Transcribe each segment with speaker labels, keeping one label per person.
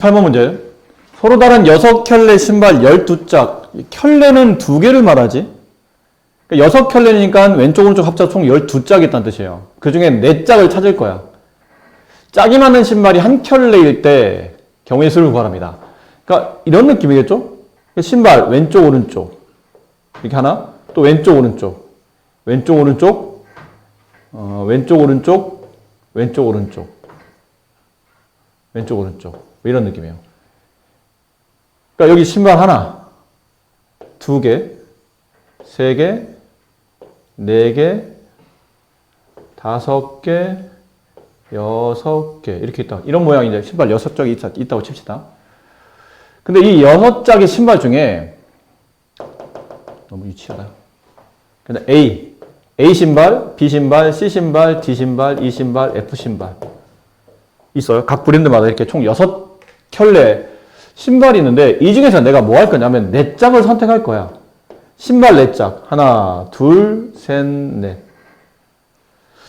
Speaker 1: 8번 문제. 서로 다른 6켤레 신발 12짝. 켤레는 2개를 말하지. 6켤레니까 왼쪽 오른쪽 합쳐서 총 12짝이 있다는 뜻이에요. 그 중에 4짝을 찾을 거야. 짝이 맞는 신발이 한 켤레일 때 경우의 수를 구하랍니다. 그러니까 이런 느낌이겠죠? 신발 왼쪽 오른쪽 이렇게 하나, 또 왼쪽 오른쪽, 왼쪽 오른쪽, 왼쪽 오른쪽, 왼쪽 오른쪽, 왼쪽 오른쪽 이런 느낌이에요. 그러니까 여기 신발 하나, 2개, 3개, 4개, 5개, 6개 이렇게 있다. 이런 모양이 이제 신발 6짝이 있다고 칩시다. 근데 이 6짝의 신발 중에 너무 유치하다. 근데 A 신발, B 신발, C 신발, D 신발, E 신발, F 신발 있어요. 각 브랜드마다 이렇게 총 6켤레 신발이 있는데 이 중에서 내가 뭐 할 거냐면 4짝을 선택할 거야. 신발 4짝. 하나, 둘, 셋, 넷.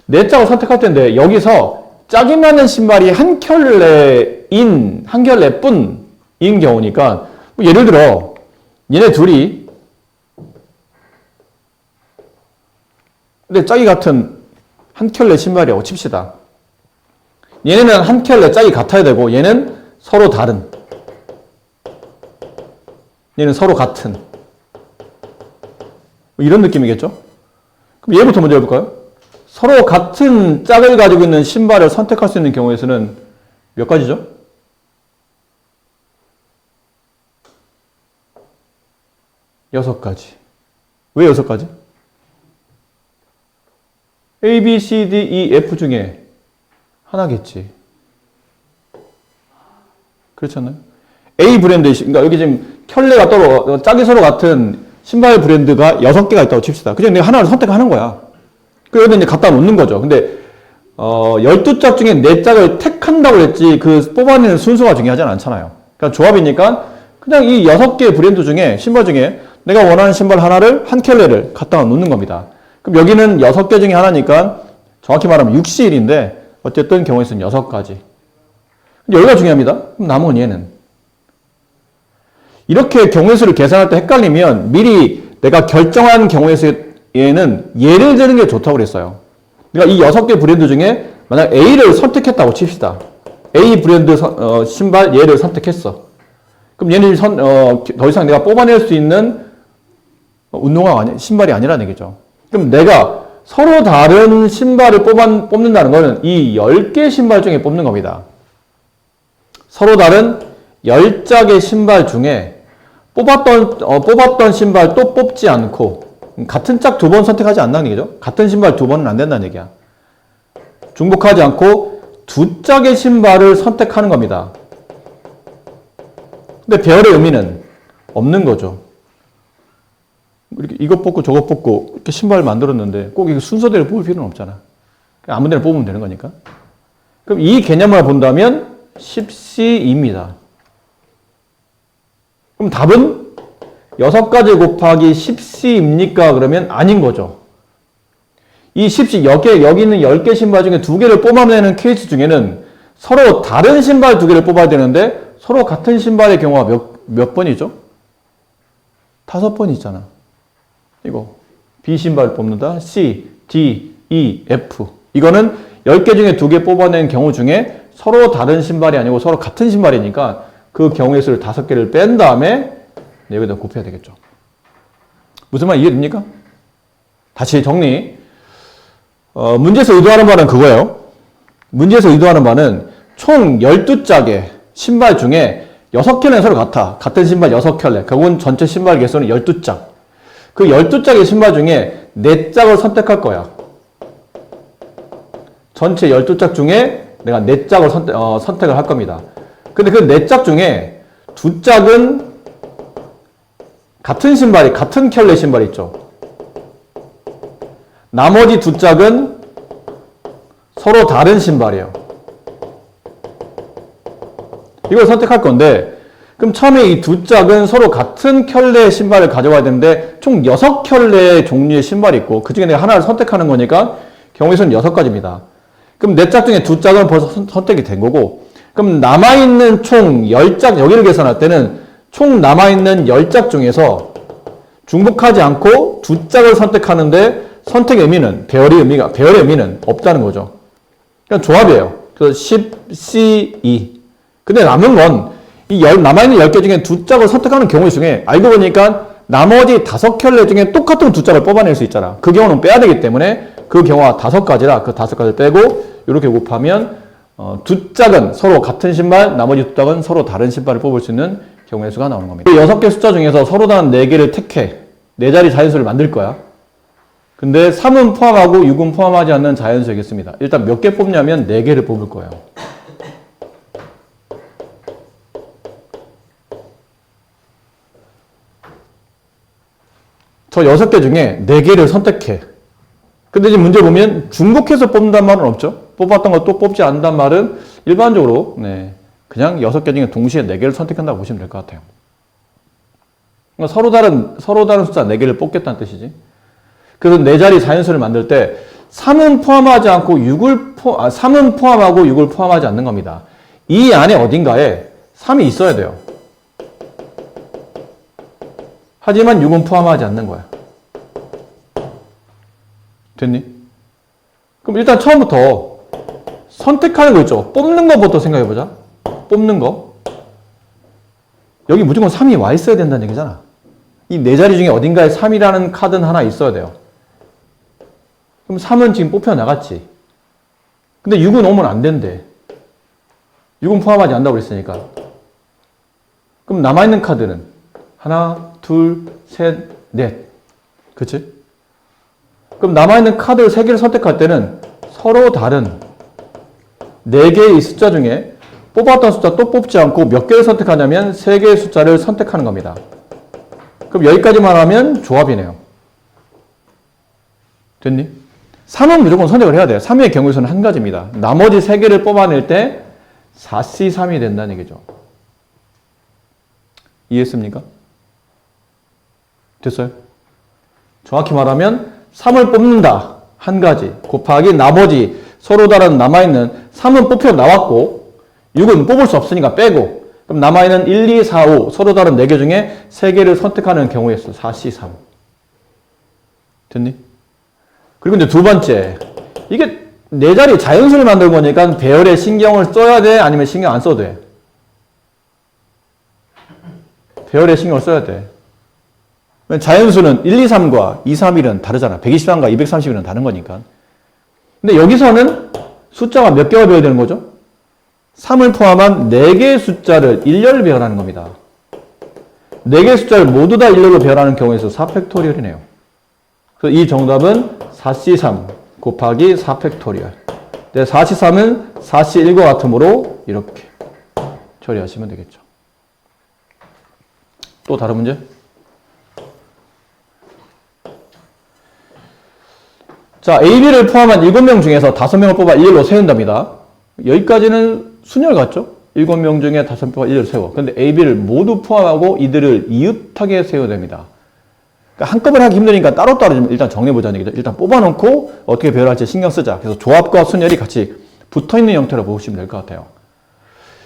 Speaker 1: 4짝을 선택할 텐데 여기서 짝이 맞는 신발이 한 켤레뿐인 경우니까 뭐 예를 들어 얘네 둘이 근데 짝이 같은 한 켤레 신발이라고 칩시다. 얘네는 한 켤레 짝이 같아야 되고 얘는 서로 다른, 얘는 서로 같은 뭐 이런 느낌이겠죠? 그럼 얘부터 먼저 해볼까요? 서로 같은 짝을 가지고 있는 신발을 선택할 수 있는 경우의 수는 몇 가지죠? 여섯 가지. 왜 6가지? A, B, C, D, E, F 중에 하나겠지. 그렇지 않나요? A 브랜드, 그러니까 여기 지금 켤레가 짝이 서로 같은 신발 브랜드가 6개가 있다고 칩시다. 그냥 내가 하나를 선택하는 거야. 그래서 이제 갖다 놓는 거죠. 근데 12짝 중에 4짝을 택한다고 했지 그 뽑아내는 순서가 중요하지 않잖아요. 그러니까 조합이니까 그냥 이 6개 브랜드 중에 신발 중에 내가 원하는 신발 하나를 한 켤레를 갖다 놓는 겁니다. 그럼 여기는 6개 중에 하나니까 정확히 말하면 6시1인데 어쨌든 경우의 수는 6가지. 여기가 중요합니다. 그럼 남은 얘는 이렇게 경우의 수를 계산할 때 헷갈리면 미리 내가 결정한 경우의 수에는 예를 드는 게 좋다고 그랬어요. 그러니까 이 6개 브랜드 중에 만약 A를 선택했다고 칩시다. A 브랜드 신발 얘를 선택했어. 그럼 얘는 더 이상 내가 뽑아낼 수 있는 운동화가 신발이 아니라는 얘기죠. 그럼 내가 서로 다른 신발을 뽑는다는 것은 이 10개 신발 중에 뽑는 겁니다. 서로 다른 10짝의 신발 중에 뽑았던 신발 또 뽑지 않고 같은 짝 2번 선택하지 않는다는 얘기죠. 같은 신발 2번은 안 된다는 얘기야. 중복하지 않고 2짝의 신발을 선택하는 겁니다. 근데 배열의 의미는 없는 거죠. 이렇게 이것 뽑고 저것 뽑고 이렇게 신발을 만들었는데 꼭 이게 순서대로 뽑을 필요는 없잖아. 그냥 아무 데나 뽑으면 되는 거니까. 그럼 이 개념을 본다면 10C입니다. 그럼 답은 6가지 곱하기 10C입니까? 그러면 아닌 거죠. 이 10C, 여기 있는 10개 신발 중에 2개를 뽑아내는 케이스 중에는 서로 다른 신발 2개를 뽑아야 되는데 서로 같은 신발의 경우가 몇 번이죠? 5번 있잖아. 이거 B 신발을 뽑는다. C, D, E, F. 이거는 10개 중에 2개 뽑아낸 경우 중에 서로 다른 신발이 아니고 서로 같은 신발이니까 그 경우의 수를 5개를 뺀 다음에 여기다 곱해야 되겠죠. 무슨 말 이해됩니까? 다시 정리. 문제에서 의도하는 바는 그거예요. 문제에서 의도하는 바는 총 12짝의 신발 중에 6켤레는 서로 같아. 같은 신발 6켤레. 그건 전체 신발 개수는 12짝. 그 12짝의 신발 중에 4짝을 선택할 거야. 전체 12짝 중에 내가 4짝을 선택을 할 겁니다. 근데 그 4짝 중에 2짝은 같은 신발이, 같은 켤레 신발 있죠. 나머지 2짝은 서로 다른 신발이에요. 이걸 선택할 건데, 그럼 처음에 이 2짝은 서로 같은 켤레 신발을 가져와야 되는데, 총 6켤레 종류의 신발이 있고, 그 중에 내가 하나를 선택하는 거니까, 경우의 수는 6가지입니다. 그럼 4짝 중에 2짝은 벌써 선택이 된 거고, 그럼 남아있는 총 10짝, 여기를 계산할 때는 총 남아있는 10짝 중에서 중복하지 않고 2짝을 선택하는데 선택의 의미는, 배열의 의미는 없다는 거죠. 그냥 조합이에요. 그래서 10, C, 2. 근데 남은 건, 남아있는 10개 중에 2짝을 선택하는 경우 중에 알고 보니까 나머지 5켤레 중에 똑같은 2짝을 뽑아낼 수 있잖아. 그 경우는 빼야 되기 때문에 그 경우가 5가지라 그 5가지를 빼고 이렇게 곱하면 2짝은 서로 같은 신발, 나머지 2짝은 서로 다른 신발을 뽑을 수 있는 경우의 수가 나오는 겁니다. 6개 숫자 중에서 서로 다른 4개를 택해. 4자리 자연수를 만들 거야. 근데 3은 포함하고 6은 포함하지 않는 자연수이겠습니다. 일단 몇 개 뽑냐면 4개를 뽑을 거예요. 저 6개 중에 4개를 선택해. 근데 지금 문제 보면 중복해서 뽑는단 말은 없죠. 뽑았던 거 또 뽑지 않는단 말은 일반적으로 그냥 6개 중에 동시에 4개를 선택한다고 보시면 될 것 같아요. 그러니까 서로 다른 숫자 4개를 뽑겠다는 뜻이지. 그래서 4자리 자연수를 만들 때 3은 포함하지 않고 3은 포함하고 6을 포함하지 않는 겁니다. 이 안에 어딘가에 3이 있어야 돼요. 하지만 6은 포함하지 않는 거야. 됐니? 그럼 일단 처음부터 선택하는 거 있죠? 뽑는 것부터 생각해보자. 뽑는 거. 여기 무조건 3이 와 있어야 된다는 얘기잖아. 이 4자리 중에 어딘가에 3이라는 카드는 하나 있어야 돼요. 그럼 3은 지금 뽑혀 나갔지. 근데 6은 오면 안 된대. 6은 포함하지 않는다고 그랬으니까. 그럼 남아있는 카드는 하나, 둘, 셋, 넷. 그치? 그럼 남아있는 카드 3개를 선택할 때는 서로 다른 4개의 숫자 중에 뽑았던 숫자 또 뽑지 않고 몇 개를 선택하냐면 3개의 숫자를 선택하는 겁니다. 그럼 여기까지만 하면 조합이네요. 됐니? 3은 무조건 선택을 해야 돼요. 3의 경우에서는 한 가지입니다. 나머지 3개를 뽑아낼 때 4C3이 된다는 얘기죠. 이해했습니까? 됐어요? 정확히 말하면 3을 뽑는다. 한 가지. 곱하기 나머지 서로 다른 남아있는 3은 뽑혀 나왔고 6은 뽑을 수 없으니까 빼고 그럼 남아있는 1, 2, 4, 5 서로 다른 4개 중에 3개를 선택하는 경우의 수 4C3. 됐니? 그리고 이제 두 번째. 이게 4자리 자연수를 만들 거니까 배열에 신경을 써야 돼? 아니면 신경 안 써도 돼? 배열에 신경을 써야 돼. 자연수는 1, 2, 3과 2, 3, 1은 다르잖아. 123과 231은 다른 거니까. 근데 여기서는 숫자가 몇 개가 배열되는 거죠? 3을 포함한 4개의 숫자를 일렬 배열하는 겁니다. 4개의 숫자를 모두 다 일렬로 배열하는 경우에서 4팩토리얼이네요. 그래서 이 정답은 4C3 곱하기 4팩토리얼. 4C3은 4C1과 같으므로 이렇게 처리하시면 되겠죠. 또 다른 문제? 자, A, B를 포함한 7명 중에서 5명을 뽑아 일렬로 세운답니다. 여기까지는 순열 같죠? 7명 중에 5명 뽑아 일렬로 세워. 근데 A, B를 모두 포함하고 이들을 이웃하게 세워야 됩니다. 그러니까 한꺼번에 하기 힘드니까 따로따로 좀 일단 정리해보자는 얘기죠. 일단 뽑아놓고 어떻게 배열할지 신경 쓰자. 그래서 조합과 순열이 같이 붙어있는 형태로 보시면 될 것 같아요.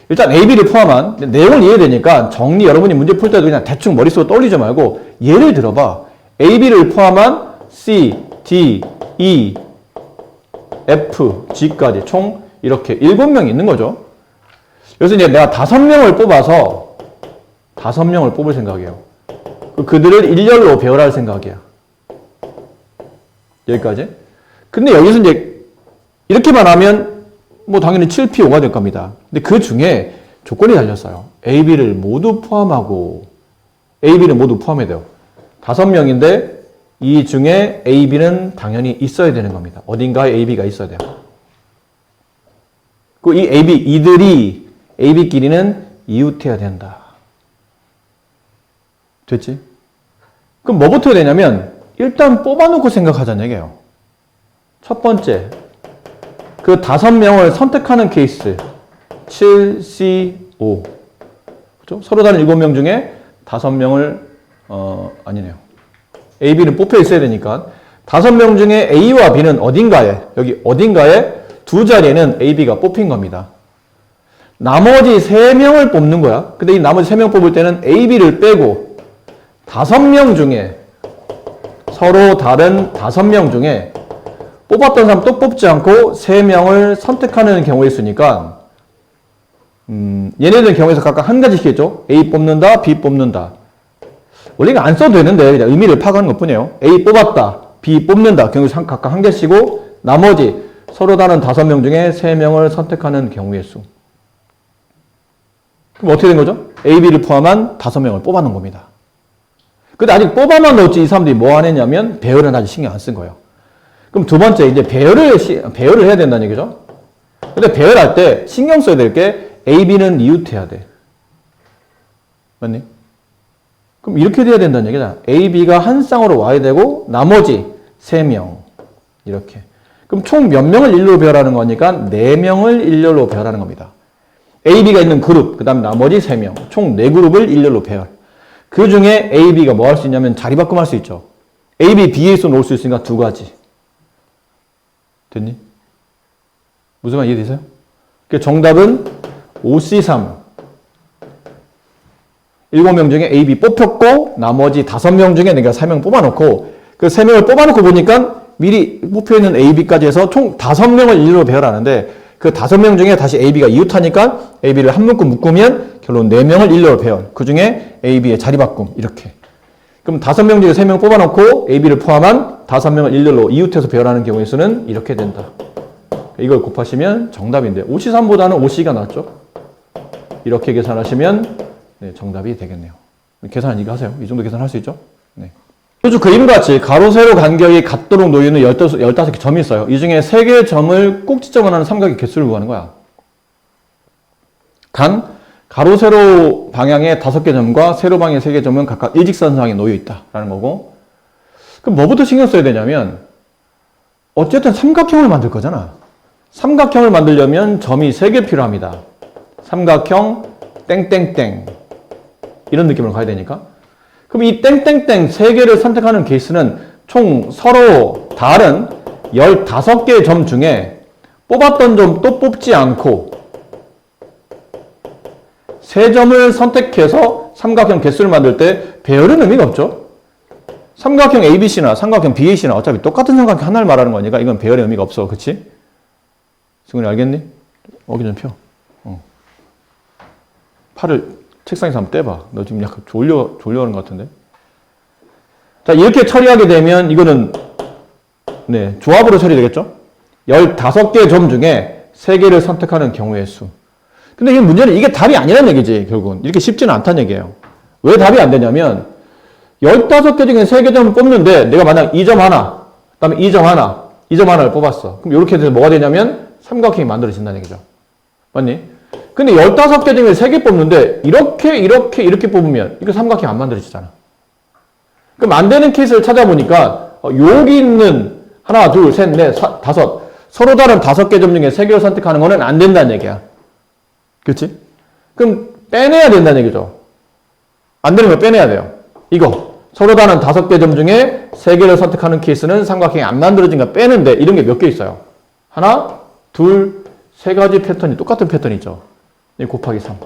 Speaker 1: 일단 A, B를 포함한 내용을 이해되니까 정리 여러분이 문제 풀 때도 그냥 대충 머릿속으로 떠올리지 말고 예를 들어봐. A, B를 포함한 C, D, E, F, G까지 총 이렇게 7명이 있는 거죠. 그래서 이제 내가 5명을 뽑아서 5명을 뽑을 생각이에요. 그들을 일렬로 배열할 생각이야. 여기까지. 근데 여기서 이제 이렇게만 하면 뭐 당연히 7P5가 될 겁니다. 근데 그 중에 조건이 달렸어요. A, B를 모두 포함하고 A, B를 모두 포함해야 돼요. 5명인데 이 중에 A, B는 당연히 있어야 되는 겁니다. 어딘가에 A, B가 있어야 돼요. 그 이 A, B, 이들이 A, B끼리는 이웃해야 된다. 됐지? 그럼 뭐부터 해야 되냐면 일단 뽑아놓고 생각하자는 얘기예요. 첫 번째, 그 5명을 선택하는 케이스 7C5 그렇죠? 서로 다른 7명 중에 5명을 아니네요. A, B는 뽑혀 있어야 되니까 5명 중에 A와 B는 어딘가에 여기 어딘가에 두 자리에는 A, B가 뽑힌 겁니다. 나머지 3명을 뽑는 거야. 근데 이 나머지 3명 뽑을 때는 A, B를 빼고 5명 중에 서로 다른 5명 중에 뽑았던 사람 또 뽑지 않고 3명을 선택하는 경우에 있으니까 얘네들 경우에서 각각 한 가지씩이겠죠. A 뽑는다, B 뽑는다. 원래 이거 안 써도 되는데 그냥 의미를 파악하는 것 뿐이에요. A 뽑았다, B 뽑는다. 경우에서 각각 한 개씩이고 나머지 서로 다른 5명 중에 3명을 선택하는 경우의 수. 그럼 어떻게 된 거죠? A, B를 포함한 5명을 뽑아놓은 겁니다. 근데 아직 뽑아만 넣었지 이 사람들이 뭐 안 했냐면 배열은 아직 신경 안 쓴 거예요. 그럼 두 번째 이제 배열을 해야 된다는 얘기죠. 근데 배열할 때 신경 써야 될 게 A, B는 이웃해야 돼. 맞니? 그럼 이렇게 돼야 된다는 얘기잖아. A, B가 한 쌍으로 와야 되고 나머지 3명 이렇게. 그럼 총 몇 명을 일렬로 배열하는 거니까 4명을 일렬로 배열하는 겁니다. A, B가 있는 그룹, 그 다음 나머지 3명, 총 4그룹을 일렬로 배열. 그 중에 A, B가 뭐 할 수 있냐면 자리 바꿈 할 수 있죠. A, B, B에서 놓을 수 있으니까 2가지. 됐니? 무슨 말 이해되세요? 그 정답은 OC3. 7명 중에 A, B 뽑혔고 나머지 5명 중에 내가 3명 뽑아놓고 그 3명을 뽑아놓고 보니까 미리 뽑혀있는 A, B까지 해서 총 5명을 일렬로 배열하는데 그 5명 중에 다시 A, B가 이웃하니까 A, B를 한 묶음 묶으면 결론 4명을 일렬로 배열. 그 중에 A, B의 자리 바꿈 이렇게. 그럼 5명 중에 3명 뽑아놓고 A, B를 포함한 5명을 일렬로 이웃해서 배열하는 경우의 수는 이렇게 된다. 이걸 곱하시면 정답인데 OC3보다는 OC가 낫죠. 이렇게 계산하시면 네, 정답이 되겠네요. 계산 이거 하세요. 이 정도 계산할 수 있죠? 네. 요즘 그림과 같이 가로, 세로 간격이 같도록 놓이는 15개 점이 있어요. 이 중에 3개의 점을 꼭지점을 하는 삼각의 개수를 구하는 거야. 단, 가로, 세로 방향의 5개 점과 세로 방향의 3개 점은 각각 일직선상에 놓여 있다라는 거고. 그럼 뭐부터 신경 써야 되냐면 어쨌든 삼각형을 만들 거잖아. 삼각형을 만들려면 점이 3개 필요합니다. 삼각형 땡땡땡 이런 느낌으로 가야 되니까. 그럼 이 땡땡땡 3개를 선택하는 케이스는 총 서로 다른 15개의 점 중에 뽑았던 점 또 뽑지 않고 3점을 선택해서 삼각형 개수를 만들 때 배열은 의미가 없죠. 삼각형 ABC나 삼각형 BAC나 어차피 똑같은 삼각형 하나를 말하는 거니까 이건 배열의 의미가 없어. 그치? 승훈이 알겠니? 어기 좀 펴. 팔을 책상에서 한번 떼봐. 너 지금 약간 졸려하는 것 같은데? 자, 이렇게 처리하게 되면 이거는 네, 조합으로 처리되겠죠? 15개의 점 중에 3개를 선택하는 경우의 수. 근데 이 문제는 이게 답이 아니라는 얘기지, 결국은. 이렇게 쉽지는 않다는 얘기예요. 왜 답이 안 되냐면 15개 중에 3개 점을 뽑는데 내가 만약 2점 하나, 그 다음에 2점 하나, 2점 하나를 뽑았어. 그럼 이렇게 돼서 뭐가 되냐면 삼각형이 만들어진다는 얘기죠. 맞니? 근데 15개 중에 3개 뽑는데 이렇게 뽑으면 이거 삼각형 안 만들어지잖아. 그럼 안 되는 케이스를 찾아보니까 여기 있는 하나, 둘, 셋, 넷, 다섯 서로 다른 5개 점 중에 3개를 선택하는 거는 안 된다는 얘기야. 그렇지? 그럼 빼내야 된다는 얘기죠. 안 되는 거 빼내야 돼요. 이거 서로 다른 5개 점 중에 3개를 선택하는 케이스는 삼각형이 안 만들어진가 빼는데 이런 게 몇 개 있어요. 하나, 둘, 3가지 패턴이 똑같은 패턴이 있죠. 곱하기 3.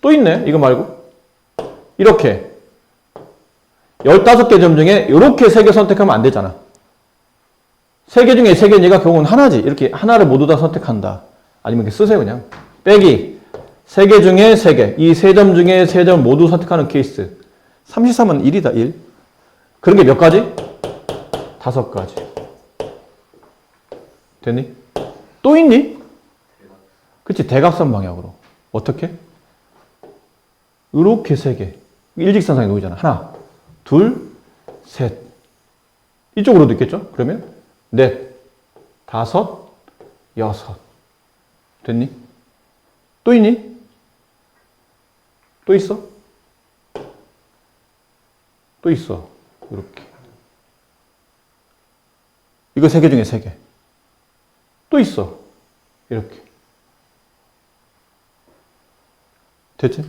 Speaker 1: 또 있네. 이거 말고. 이렇게 15개 점 중에 이렇게 3개 선택하면 안 되잖아. 3개 중에 3개는 얘가 결국은 하나지. 이렇게 하나를 모두 다 선택한다. 아니면 이렇게 쓰세요 그냥. 빼기 3개 중에 3개. 이 3점 중에 3점 모두 선택하는 케이스. 33은 1이다. 1. 그런 게 몇 가지? 5가지. 됐니? 또 있니? 그치, 대각선 방향으로. 어떻게? 이렇게 3개. 일직선상에 놓이잖아. 하나, 둘, 셋. 이쪽으로도 있겠죠? 그러면 넷, 5, 6. 됐니? 또 있니? 또 있어? 또 있어. 이렇게. 이거 3개 중에 3개. 또 있어. 이렇게. 됐지?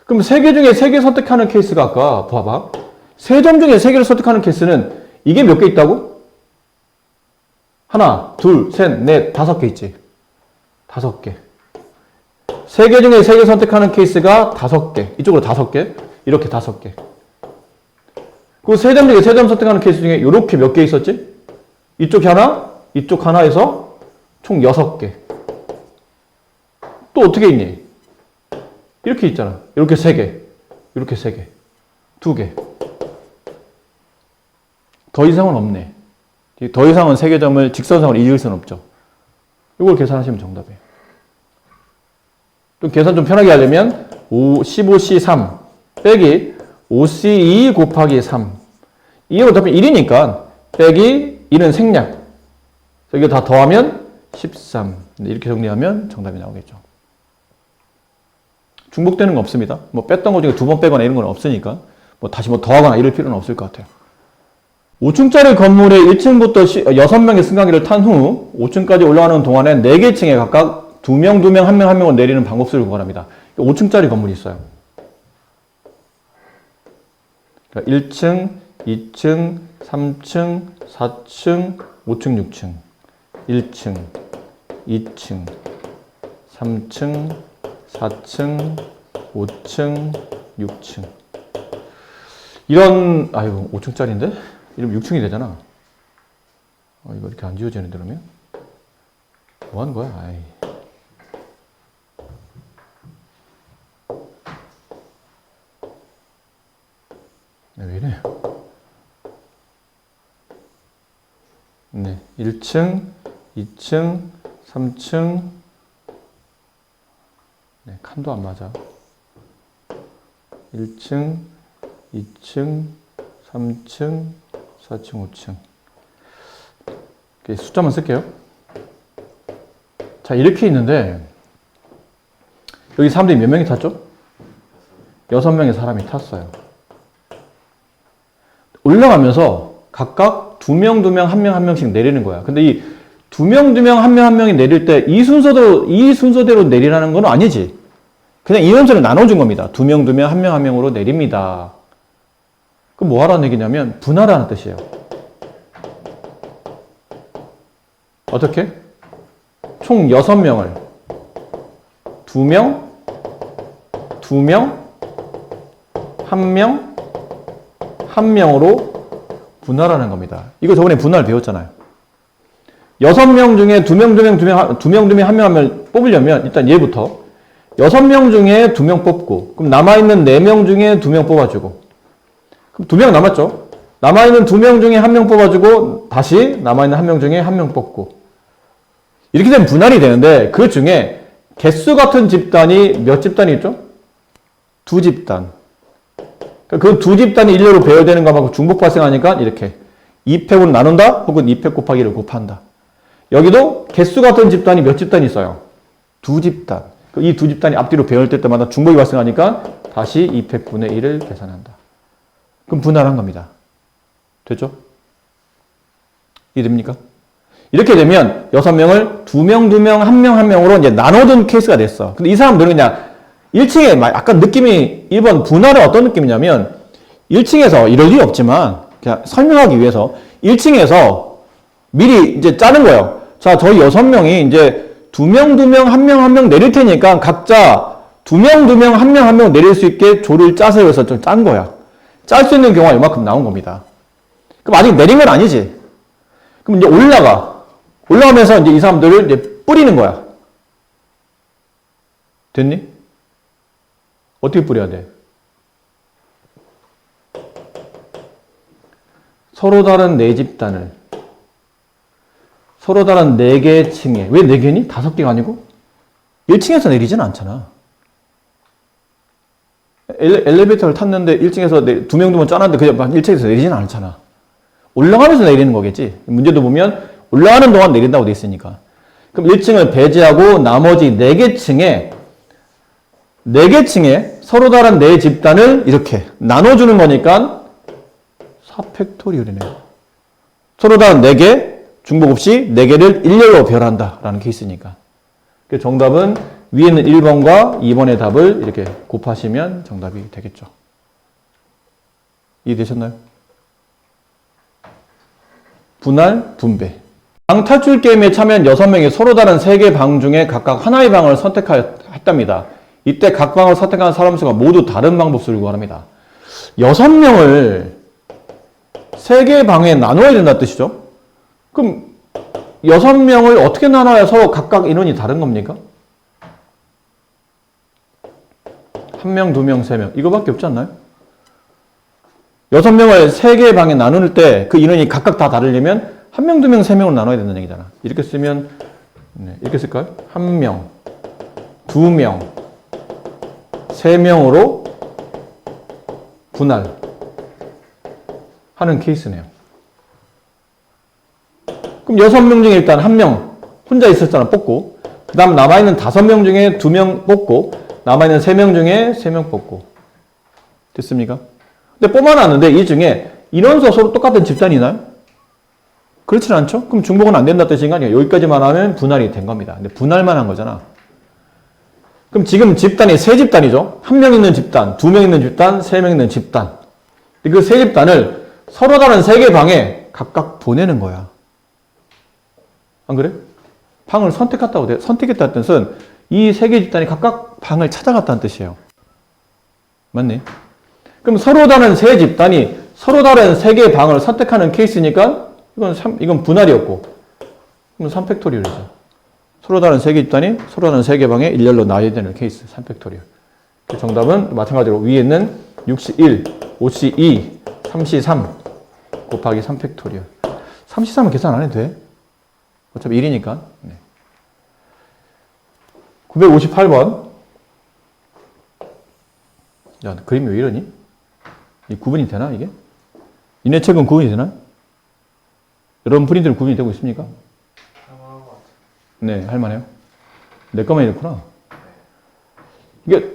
Speaker 1: 그럼 3개 중에 3개 선택하는 케이스가 아까 봐봐. 3점 중에 3개를 선택하는 케이스는 이게 몇 개 있다고? 하나, 둘, 셋, 넷, 5개 있지. 5개. 3개 중에 3개 선택하는 케이스가 5개. 이쪽으로 5개. 이렇게 5개. 그 3점 중에 3점 선택하는 케이스 중에 이렇게 몇 개 있었지? 이쪽 하나, 이쪽 하나 해서 총 6개. 또 어떻게 있니? 이렇게 있잖아. 이렇게 3개. 이렇게 3개. 2개. 더 이상은 없네. 더 이상은 3개 점을 직선상으로 이을 수는 없죠. 이걸 계산하시면 정답이에요. 좀 계산 좀 편하게 하려면 15C3 빼기 5C2 곱하기 3. 이게 어차피 1이니까 빼기 1은 생략. 이거 다 더하면 13. 이렇게 정리하면 정답이 나오겠죠. 중복되는 건 없습니다. 뭐 뺐던 거 중에 2번 빼거나 이런 건 없으니까 뭐 다시 뭐 더하거나 이럴 필요는 없을 것 같아요. 5층짜리 건물의 1층부터 6명의 승강기를 탄 후 5층까지 올라가는 동안에 4개 층에 각각 2명, 1명, 1명을 내리는 방법수를 구하랍니다. 5층짜리 건물이 있어요. 1층, 2층, 3층, 4층, 5층, 6층. 1층, 2층, 3층, 4층, 5층, 6층. 이런, 아이고, 5층짜리인데? 이러면 6층이 되잖아. 이거 이렇게 안 지워지는데, 그러면? 뭐 하는 거야? 아이. 왜 이래? 네. 1층, 2층, 3층. 네, 칸도 안 맞아. 1층, 2층, 3층, 4층, 5층. 숫자만 쓸게요. 자, 이렇게 있는데, 여기 사람들이 몇 명이 탔죠? 6명의 사람이 탔어요. 올라가면서 각각 2명, 2명, 1명, 1명씩 내리는 거야. 근데 이 2명, 2명, 1명, 1명이 내릴 때 이 순서대로 내리라는 건 아니지. 그냥 인원수를 나눠준 겁니다. 2명, 2명, 1명, 1명으로 내립니다. 그럼 뭐 하라는 얘기냐면 분할하는 뜻이에요. 어떻게? 총 6명을 2명, 2명, 1명, 1명으로 분할하는 겁니다. 이거 저번에 분할 배웠잖아요. 6명 중에 2명, 2명, 1명 뽑으려면 일단 얘부터 6명 중에 2명 뽑고, 그럼 남아있는 4명 중에 2명 뽑아주고, 그럼 2명 남았죠? 남아있는 2명 중에 1명 뽑아주고, 다시 남아있는 1명 중에 1명 뽑고. 이렇게 되면 분할이 되는데, 그 중에 개수 같은 집단이 몇 집단이 있죠? 2집단. 그 2집단이 일렬로 배열되는 것만큼 중복 발생하니까 이렇게 2팩으로 나눈다, 혹은 2팩 곱하기를 곱한다. 여기도 개수 같은 집단이 몇 집단이 있어요? 2집단. 이 2집단이 앞뒤로 배열될 때마다 중복이 발생하니까 다시 2팩분의 1을 계산한다. 그럼 분할한 겁니다. 됐죠? 이해됩니까? 이렇게 되면 6명을 2명, 2명, 1명, 1명으로 이제 나눠둔 케이스가 됐어. 근데 이 사람들은 그냥 1층에 약간 느낌이 1번 분할은 어떤 느낌이냐면 1층에서 이럴 리 없지만 그냥 설명하기 위해서 1층에서 미리 이제 짜는 거예요. 자, 저희 6명이 이제 2명, 2명, 1명, 1명 내릴 테니까 각자 2명, 2명, 1명, 1명 내릴 수 있게 조를 짜서 해서 좀 짠 거야. 짤 수 있는 경우가 이만큼 나온 겁니다. 그럼 아직 내린 건 아니지. 그럼 이제 올라가면서 이제 이 사람들을 이제 뿌리는 거야. 됐니? 어떻게 뿌려야 돼? 서로 다른 4집단을 서로 다른 4개 층에, 왜 4개니? 5개가 아니고? 1층에서 내리진 않잖아. 엘리베이터를 탔는데 1층에서 2명 짜놨는데 그냥 1층에서 내리진 않잖아. 올라가면서 내리는 거겠지. 문제도 보면 올라가는 동안 내린다고 돼 있으니까. 그럼 1층을 배제하고 나머지 4개 층에 서로 다른 4집단을 이렇게 나눠주는 거니까 4팩토리얼이네요. 서로 다른 4개, 중복 없이 4개를 일렬로 배열한다 라는 케이스니까. 정답은 위에 있는 1번과 2번의 답을 이렇게 곱하시면 정답이 되겠죠. 이해되셨나요? 분할, 분배. 방 탈출 게임에 참여한 6명이 서로 다른 3개 방 중에 각각 하나의 방을 선택했답니다. 이때 각 방을 선택한 사람 수가 모두 다른 방법 수를 구합니다. 6명을 3개의 방에 나눠야 된다는 뜻이죠. 그럼 6명을 어떻게 나눠야 서로 각각 인원이 다른 겁니까? 1명, 2명, 3명 이거밖에 없지 않나요? 6명을 3개의 방에 나눌 때 그 인원이 각각 다 다르려면 1명, 2명, 3명으로 나눠야 된다는 얘기잖아. 이렇게 쓰면 이렇게 쓸까요? 1명, 2명, 3명으로 분할하는 케이스네요. 그럼 6명 중에 일단 1명 혼자 있었잖아, 뽑고. 그 다음 남아있는 5명 중에 2명 뽑고, 남아있는 3명 중에 3명 뽑고. 됐습니까? 근데 뽑아놨는데 이 중에 인원수가 서로 똑같은 집단이나요? 그렇진 않죠? 그럼 중복은 안 된다 뜻인가? 여기까지만 하면 분할이 된 겁니다. 근데 분할만 한 거잖아. 그럼 지금 집단이 3집단이죠? 1명 있는 집단, 2명 있는 집단, 3명 있는 집단. 그 3집단을 서로 다른 3개 방에 각각 보내는 거야. 안 그래? 방을 선택했다는 뜻은 이 3개 집단이 각각 방을 찾아갔다는 뜻이에요. 맞네? 그럼 서로 다른 3집단이 서로 다른 3개의 방을 선택하는 케이스니까 이건 분할이었고, 그럼 3팩토리얼이죠. 서로 다른 3개 집단이 서로 다른 3개 방에 일렬로 나뉘어야 되는 케이스, 3팩토리얼. 정답은 마찬가지로 위에 있는 6C1, 5C2, 3C3 곱하기 3팩토리얼. 3C3은 계산 안 해도 돼. 어차피 1이니까. 네. 958번. 야, 그림이 왜 이러니? 이 구분이 되나, 이게? 니네 책은 구분이 되나? 여러분 프린트는 구분이 되고 있습니까? 네, 할만해요. 내 거만 이렇구나. 이게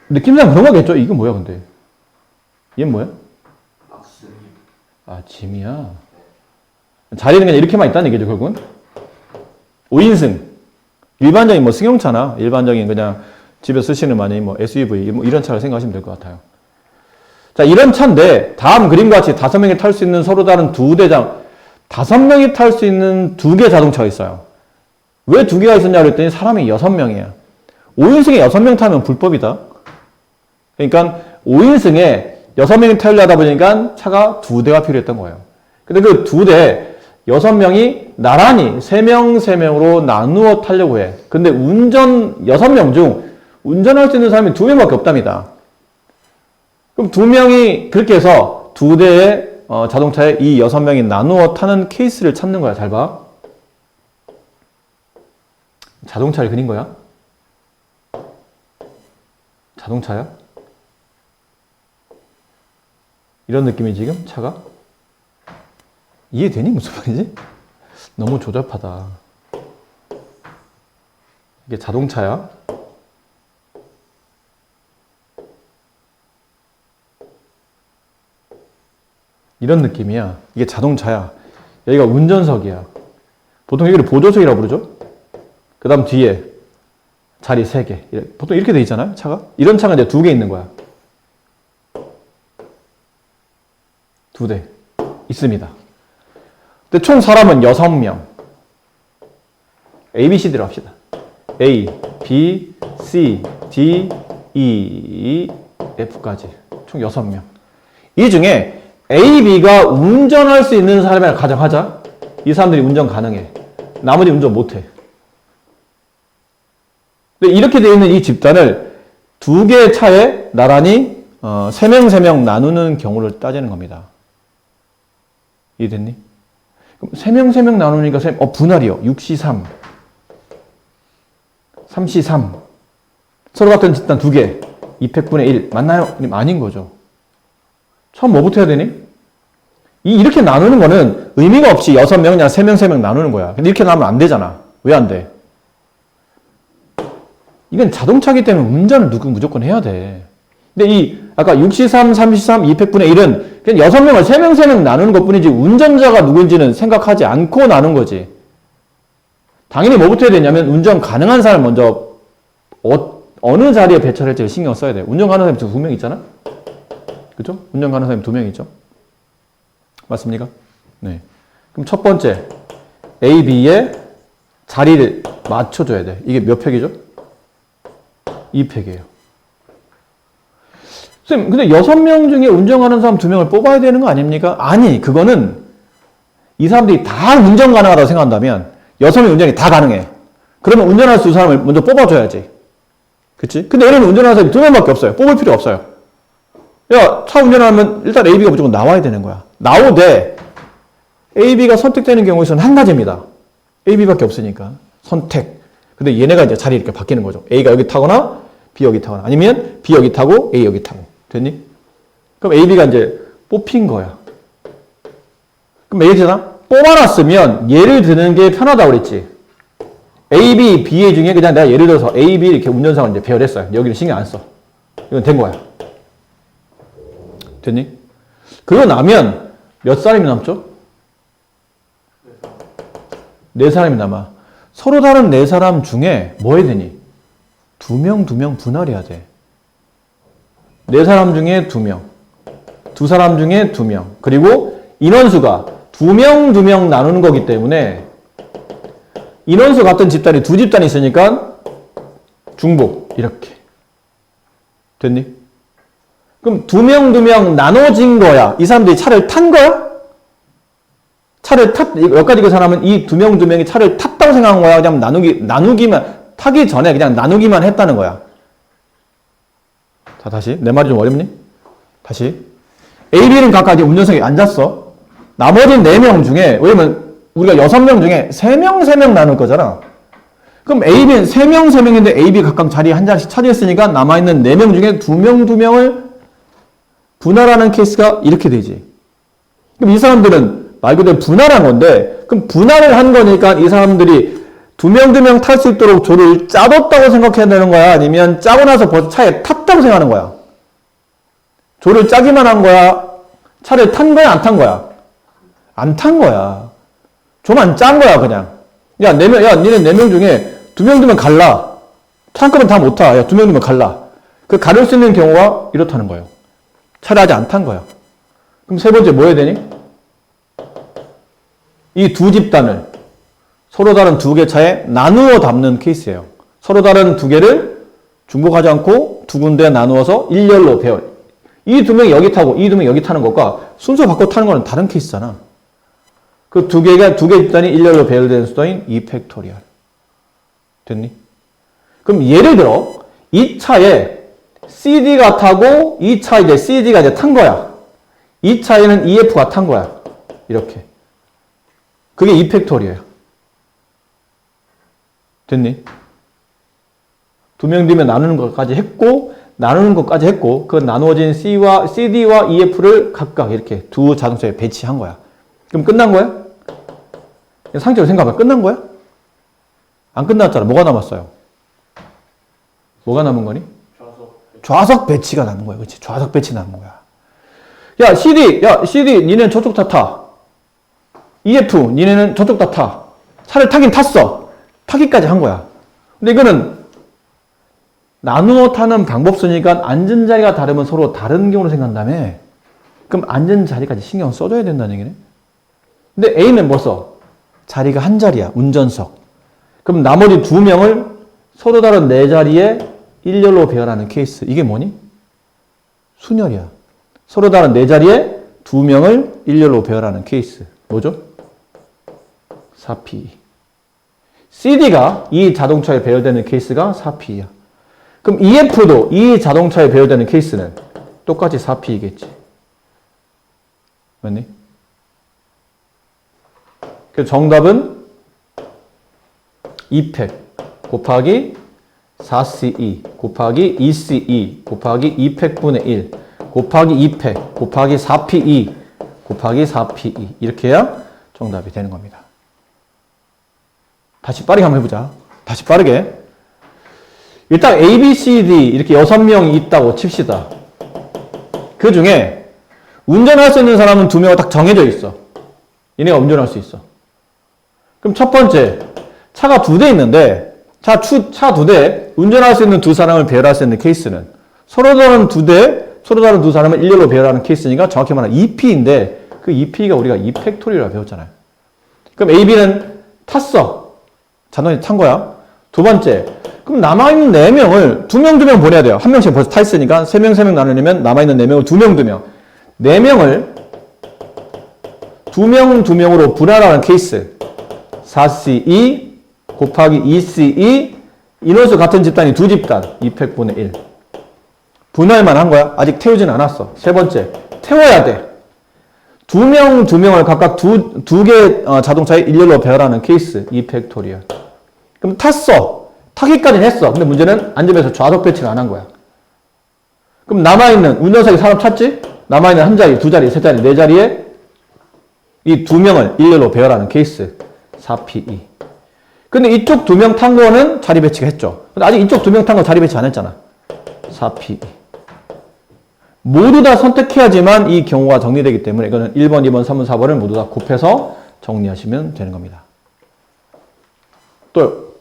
Speaker 1: 느낌상 그런 거겠죠? 이거 뭐야, 근데? 얘는 뭐야? 아, 짐이야. 자리는 그냥 이렇게만 있다는 얘기죠, 결국은. 5인승. 일반적인 뭐 승용차나 일반적인 그냥 집에 쓰시는 만약에 뭐 SUV 뭐 이런 차를 생각하시면 될 것 같아요. 자, 이런 차인데 다음 그림과 같이 5명이 탈 수 있는 서로 다른 5명이 탈 수 있는 2개 자동차가 있어요. 왜 2개가 있었냐 그랬더니 사람이 6명이야. 5인승에 6명 타면 불법이다. 그러니까 5인승에 6명이 타려다 보니까 차가 2대가 필요했던 거예요. 근데 그 2대 6명이 나란히 3명, 3명으로 나누어 타려고 해. 근데 6명 중 운전할 수 있는 사람이 2명밖에 없답니다. 그럼 2명이 그렇게 해서 2대의 자동차에 이 6명이 나누어 타는 케이스를 찾는 거야. 잘 봐. 자동차를 그린 거야? 자동차야? 이런 느낌이 지금 차가? 이해되니? 무슨 말이지? 너무 조잡하다. 이게 자동차야? 이런 느낌이야. 이게 자동차야. 여기가 운전석이야. 보통 여기를 보조석이라고 부르죠? 그 다음 뒤에 자리 3개. 보통 이렇게 돼 있잖아요, 차가? 이런 차가 이제 2개 있는 거야. 2대 있습니다. 근데 총 사람은 6명. A, B, C, D로 합시다. A, B, C, D, E, F까지. 총 6명. 이 중에 A, B가 운전할 수 있는 사람이라 가정하자. 이 사람들이 운전 가능해. 나머지 운전 못해. 근데 이렇게 되어 있는 이 집단을 2개의 차에 나란히 3명 나누는 경우를 따지는 겁니다. 이해됐니? 그럼 3명 나누니까 분할이요. 6C3 3C3 서로 같은 집단 2개 200분의 1 맞나요? 아닌 거죠. 처음 뭐부터 해야 되니? 이렇게 나누는 거는 의미가 없이 6명, 그냥 3명 나누는 거야. 근데 이렇게 나누면 안 되잖아. 왜 안 돼? 이건 자동차기 때문에 운전을 무조건 해야 돼. 근데 아까 6C3, 3C3, 200분의 1은 그냥 6명을 3명 나누는 것 뿐이지 운전자가 누군지는 생각하지 않고 나눈 거지. 당연히 뭐부터 해야 되냐면 운전 가능한 사람 먼저 어느 자리에 배치할지 신경 써야 돼. 운전 가능한 사람이 2명 있잖아? 그죠? 운전 가능한 사람이 2명 있죠? 맞습니까? 네. 그럼 첫 번째, A, B의 자리를 맞춰줘야 돼. 이게 몇 팩이죠? 2팩이에요. 선생님, 근데 6명 중에 운전하는 사람 2명을 뽑아야 되는 거 아닙니까? 아니, 그거는 이 사람들이 다 운전 가능하다고 생각한다면 6명 운전이 다 가능해. 그러면 운전할 수 있는 사람을 먼저 뽑아줘야지. 그치? 근데 얘는 운전하는 사람이 2명밖에 없어요. 뽑을 필요 없어요. 야, 차 운전하면 일단 A, B가 무조건 나와야 되는 거야. 나오되 A, B가 선택되는 경우에서는 한 가지입니다. A, B밖에 없으니까. 선택. 근데 얘네가 이제 자리 이렇게 바뀌는 거죠. A가 여기 타거나 B 여기 타거나 아니면 B 여기 타고 A 여기 타고. 됐니? 그럼 A, B가 이제 뽑힌 거야. 그럼 예를 들어 뽑아놨으면 예를 드는 게 편하다고 그랬지. A, B, B 중에 그냥 내가 예를 들어서 A, B 이렇게 운전상을 이제 배열했어요. 여기를 신경 안 써. 이건 된 거야. 됐니? 그러고 나면 몇 사람이 남죠? 4사람이 남아. 서로 다른 4사람 중에 뭐 해야 되니? 2명 분할해야 돼. 4사람 중에 2명. 2사람 중에 2명. 그리고 인원수가 2명 나누는 거기 때문에 인원수 같은 집단이 2집단이 있으니까 중복. 이렇게. 됐니? 그럼 2명 나눠진 거야. 이 사람들이 차를 탄 거야? 차를 여기까지 그 사람은 이 2명이 차를 탔다고 생각한 거야? 그냥 나누기만, 타기 전에 그냥 나누기만 했다는 거야. 자, 다시. 내 말이 좀 어렵니? 다시. A, B는 각각 이제 운전석에 앉았어. 나머지 4명 중에, 왜냐면 우리가 6명 중에 3명 나눌 거잖아. 그럼 A, B는 3명인데 A, B 각각 자리 한 자리씩 차지했으니까 남아있는 4명 중에 2명을 분할하는 케이스가 이렇게 되지. 그럼 이 사람들은 말 그대로 분할한 건데, 그럼 분할을 한 거니까 이 사람들이 2명 탈 수 있도록 조를 짜뒀다고 생각해야 되는 거야? 아니면 짜고 나서 벌써 차에 탔다고 생각하는 거야? 조를 짜기만 한 거야? 차를 탄 거야? 안 탄 거야? 안 탄 거야. 조만 짠 거야, 그냥. 야, 니네 4명 중에 2명 갈라. 한꺼번에 다 못 타. 야, 2명 갈라. 그 가릴 수 있는 경우가 이렇다는 거예요. 차를 아직 안 탄 거야. 그럼 세 번째 뭐 해야 되니? 이 2집단을 서로 다른 2개 차에 나누어 담는 케이스예요. 서로 다른 2개를 중복하지 않고 2군데 나누어서 일렬로 배열. 이 2명이 여기 타고 이 2명이 여기 타는 것과 순서 바꿔 타는 거는 다른 케이스잖아. 그 2개 집단이 일렬로 배열되는 수도인 2팩토리얼. 됐니? 그럼 예를 들어 이 차에 CD가 타고 이 차에 이제 CD가 이제 탄 거야. 이 차에는 EF가 탄 거야. 이렇게. 그게 2팩토리얼이에요. 됐니? 2명 되면 나누는 것까지 했고, 그 나누어진 CD와 EF를 각각 이렇게 2 자동차에 배치한 거야. 그럼 끝난 거야? 상식적으로 생각하면 끝난 거야? 안 끝났잖아. 뭐가 남았어요? 뭐가 남은 거니? 좌석 배치가 남은 거야. 그렇지? 좌석 배치 남은 거야. 야, CD, 니네는 저쪽 다 타. EF, 니네는 저쪽 다 타. 차를 타긴 탔어. 타기까지 한 거야. 근데 이거는 나누어 타는 방법 쓰니까 앉은 자리가 다르면 서로 다른 경우로 생각한다며. 그럼 앉은 자리까지 신경 써줘야 된다는 얘기네. 근데 A는 뭐 써? 자리가 한 자리야. 운전석. 그럼 나머지 2명을 서로 다른 4자리에 일렬로 배열하는 케이스. 이게 뭐니? 순혈이야. 서로 다른 4자리에 2명을 일렬로 배열하는 케이스. 뭐죠? 4P. CD가 이 자동차에 배열되는 케이스가 4P야. 그럼 EF도 이 자동차에 배열되는 케이스는 똑같이 4P이겠지. 맞니? 그래서 정답은 2팩 곱하기 4CE 곱하기 2CE 곱하기 2팩분의 1 곱하기 2팩 곱하기 4PE 곱하기 4PE 이렇게 해야 정답이 되는 겁니다. 다시 빠르게 한번 해보자. 다시 빠르게. 일단 A, B, C, D 이렇게 6명이 있다고 칩시다. 그 중에 운전할 수 있는 사람은 2명이 딱 정해져 있어. 얘네가 운전할 수 있어. 그럼 첫 번째, 차가 2대 있는데 차 2대 운전할 수 있는 2사람을 배열할 수 있는 케이스는 서로 다른 2사람을 일렬로 배열하는 케이스니까 정확히 말하면 2P인데 그 2P가 우리가 2팩토리라고 배웠잖아요. 그럼 A, B는 탔어. 자동이 탄 거야. 두 번째, 그럼 남아있는 4명을 2명, 2명 보내야 돼요. 한 명씩 벌써 타 있으니까 3명, 3명 나누려면 남아있는 4명을 2명, 2명. 4명을 2명, 2명으로 분할하는 케이스. 4C2 곱하기 2C2 인원수 같은 집단이 두 집단. 200분의 1. 분할만 한 거야. 아직 태우진 않았어. 세 번째, 태워야 돼. 2명, 2명을 각각 두 개 자동차에 일렬로 배열하는 케이스. 2팩토리얼. 그럼 탔어. 타기까지는 했어. 근데 문제는 안전에서 좌석 배치를 안 한 거야. 그럼 남아있는, 운전석에 사람 탔지? 남아있는 한 자리, 두 자리, 세 자리, 네 자리에 이 2명을 일렬로 배열하는 케이스. 4P2. 근데 이쪽 2명 탄 거는 자리 배치가 했죠. 근데 아직 이쪽 2명 탄 거 자리 배치 안 했잖아. 4P2. 모두 다 선택해야지만 이 경우가 정리되기 때문에 이거는 1번, 2번, 3번, 4번을 모두 다 곱해서 정리하시면 되는 겁니다. 또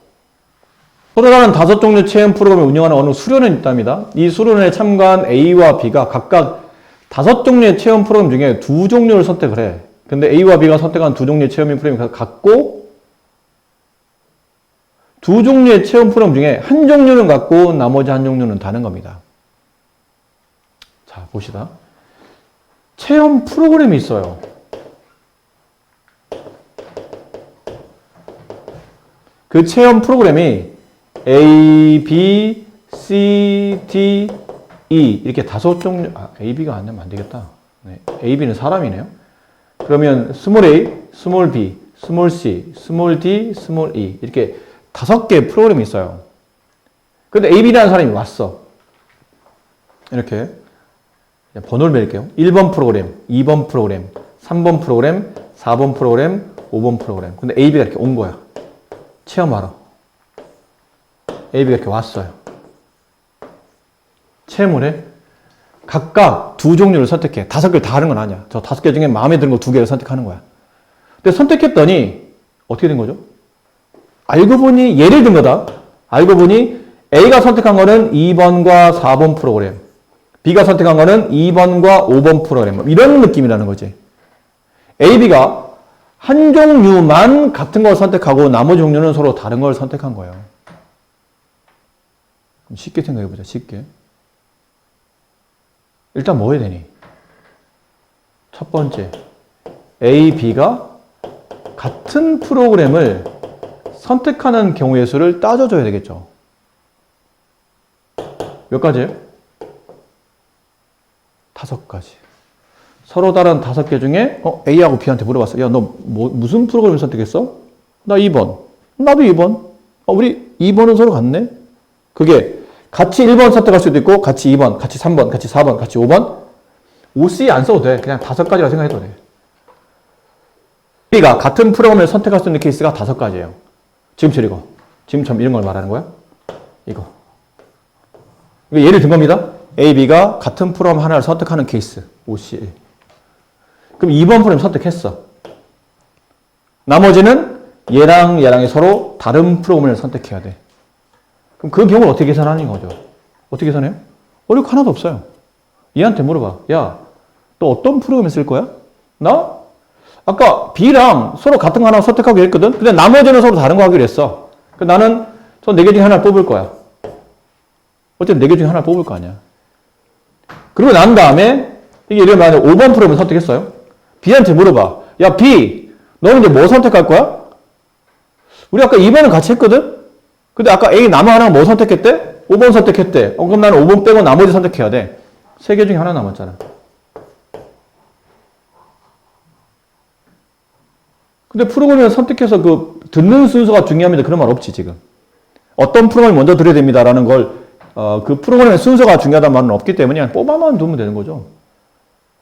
Speaker 1: 서로 다른 5종류 체험 프로그램을 운영하는 어느 수련회는 있답니다. 이 수련회에 참가한 A와 B가 각각 5종류의 체험 프로그램 중에 2종류를 선택을 해. 근데 A와 B가 선택한 2종류의 체험 프로그램이 같고 2종류의 체험 프로그램 중에 한 종류는 같고 나머지 한 종류는 다른 겁니다. 자, 봅시다. 체험 프로그램이 있어요. 그 체험 프로그램이 A, B, C, D, E 이렇게 5종류, A, B가 안 되면 안 되겠다. 네, A, B는 사람이네요. 그러면 스몰 a, 스몰 b, 스몰 c, 스몰 d, 스몰 e 이렇게 5개의 프로그램이 있어요. 근데 A, B라는 사람이 왔어. 이렇게 번호를 매길게요. 1번 프로그램, 2번 프로그램, 3번 프로그램, 4번 프로그램, 5번 프로그램. 근데 A, B가 이렇게 온 거야. 체험하러. A, B가 이렇게 왔어요. 체험을 해. 각각 2종류를 선택해. 5개를 다 하는 건 아니야. 저 5개 중에 마음에 드는 거 2개를 선택하는 거야. 근데 선택했더니 어떻게 된 거죠? 알고 보니 예를 든 거다. 알고 보니 A가 선택한 거는 2번과 4번 프로그램. B가 선택한 거는 2번과 5번 프로그램. 이런 느낌이라는 거지. A, B가 한 종류만 같은 걸 선택하고 나머지 종류는 서로 다른 걸 선택한 거예요. 쉽게 생각해보자. 쉽게. 일단 뭐 해야 되니? 첫 번째, A, B가 같은 프로그램을 선택하는 경우의 수를 따져줘야 되겠죠. 몇 가지예요? 5가지. 서로 다른 5개 중에 A하고 B한테 물어봤어. 야, 너 무슨 프로그램을 선택했어? 나 2번. 나도 2번. 우리 2번은 서로 같네? 그게 같이 1번 선택할 수도 있고 같이 2번, 같이 3번, 같이 4번, 같이 5번. OC 안 써도 돼. 그냥 5가지라 생각해도 돼. B가 같은 프로그램을 선택할 수 있는 케이스가 5가지예요. 지금처럼 이거. 지금처럼 이런 걸 말하는 거야. 이거 예를 든 겁니다. A, B가 같은 프로그램 하나를 선택하는 케이스. OC1. 그럼 2번 프로그램 선택했어. 나머지는 얘랑 얘랑이 서로 다른 프로그램을 선택해야 돼. 그럼 그 경우를 어떻게 계산하는 거죠? 어떻게 계산해요? 어려울 거 하나도 없어요. 얘한테 물어봐. 야, 너 어떤 프로그램을 쓸 거야? 나? 아까 B랑 서로 같은 거 하나 선택하기로 했거든? 근데 나머지는 서로 다른 거 하기로 했어. 나는 저 4개 중에 하나를 뽑을 거야. 어쨌든 4개 중에 하나를 뽑을 거 아니야. 그리고 난 다음에 이게 예를 들면 5번 프로그램을 선택했어요. B한테 물어봐. 야, B, 너는 이제 뭐 선택할 거야? 우리 아까 2번을 같이 했거든? 근데 아까 A 남아 하나가 뭐 선택했대? 5번 선택했대. 그럼 나는 5번 빼고 나머지 선택해야 돼. 3개 중에 하나 남았잖아. 근데 프로그램을 선택해서 듣는 순서가 중요합니다. 그런 말 없지, 지금. 어떤 프로그램을 먼저 들어야 됩니다라는 걸, 그 프로그램의 순서가 중요하다는 말은 없기 때문에 그냥 뽑아만 두면 되는 거죠.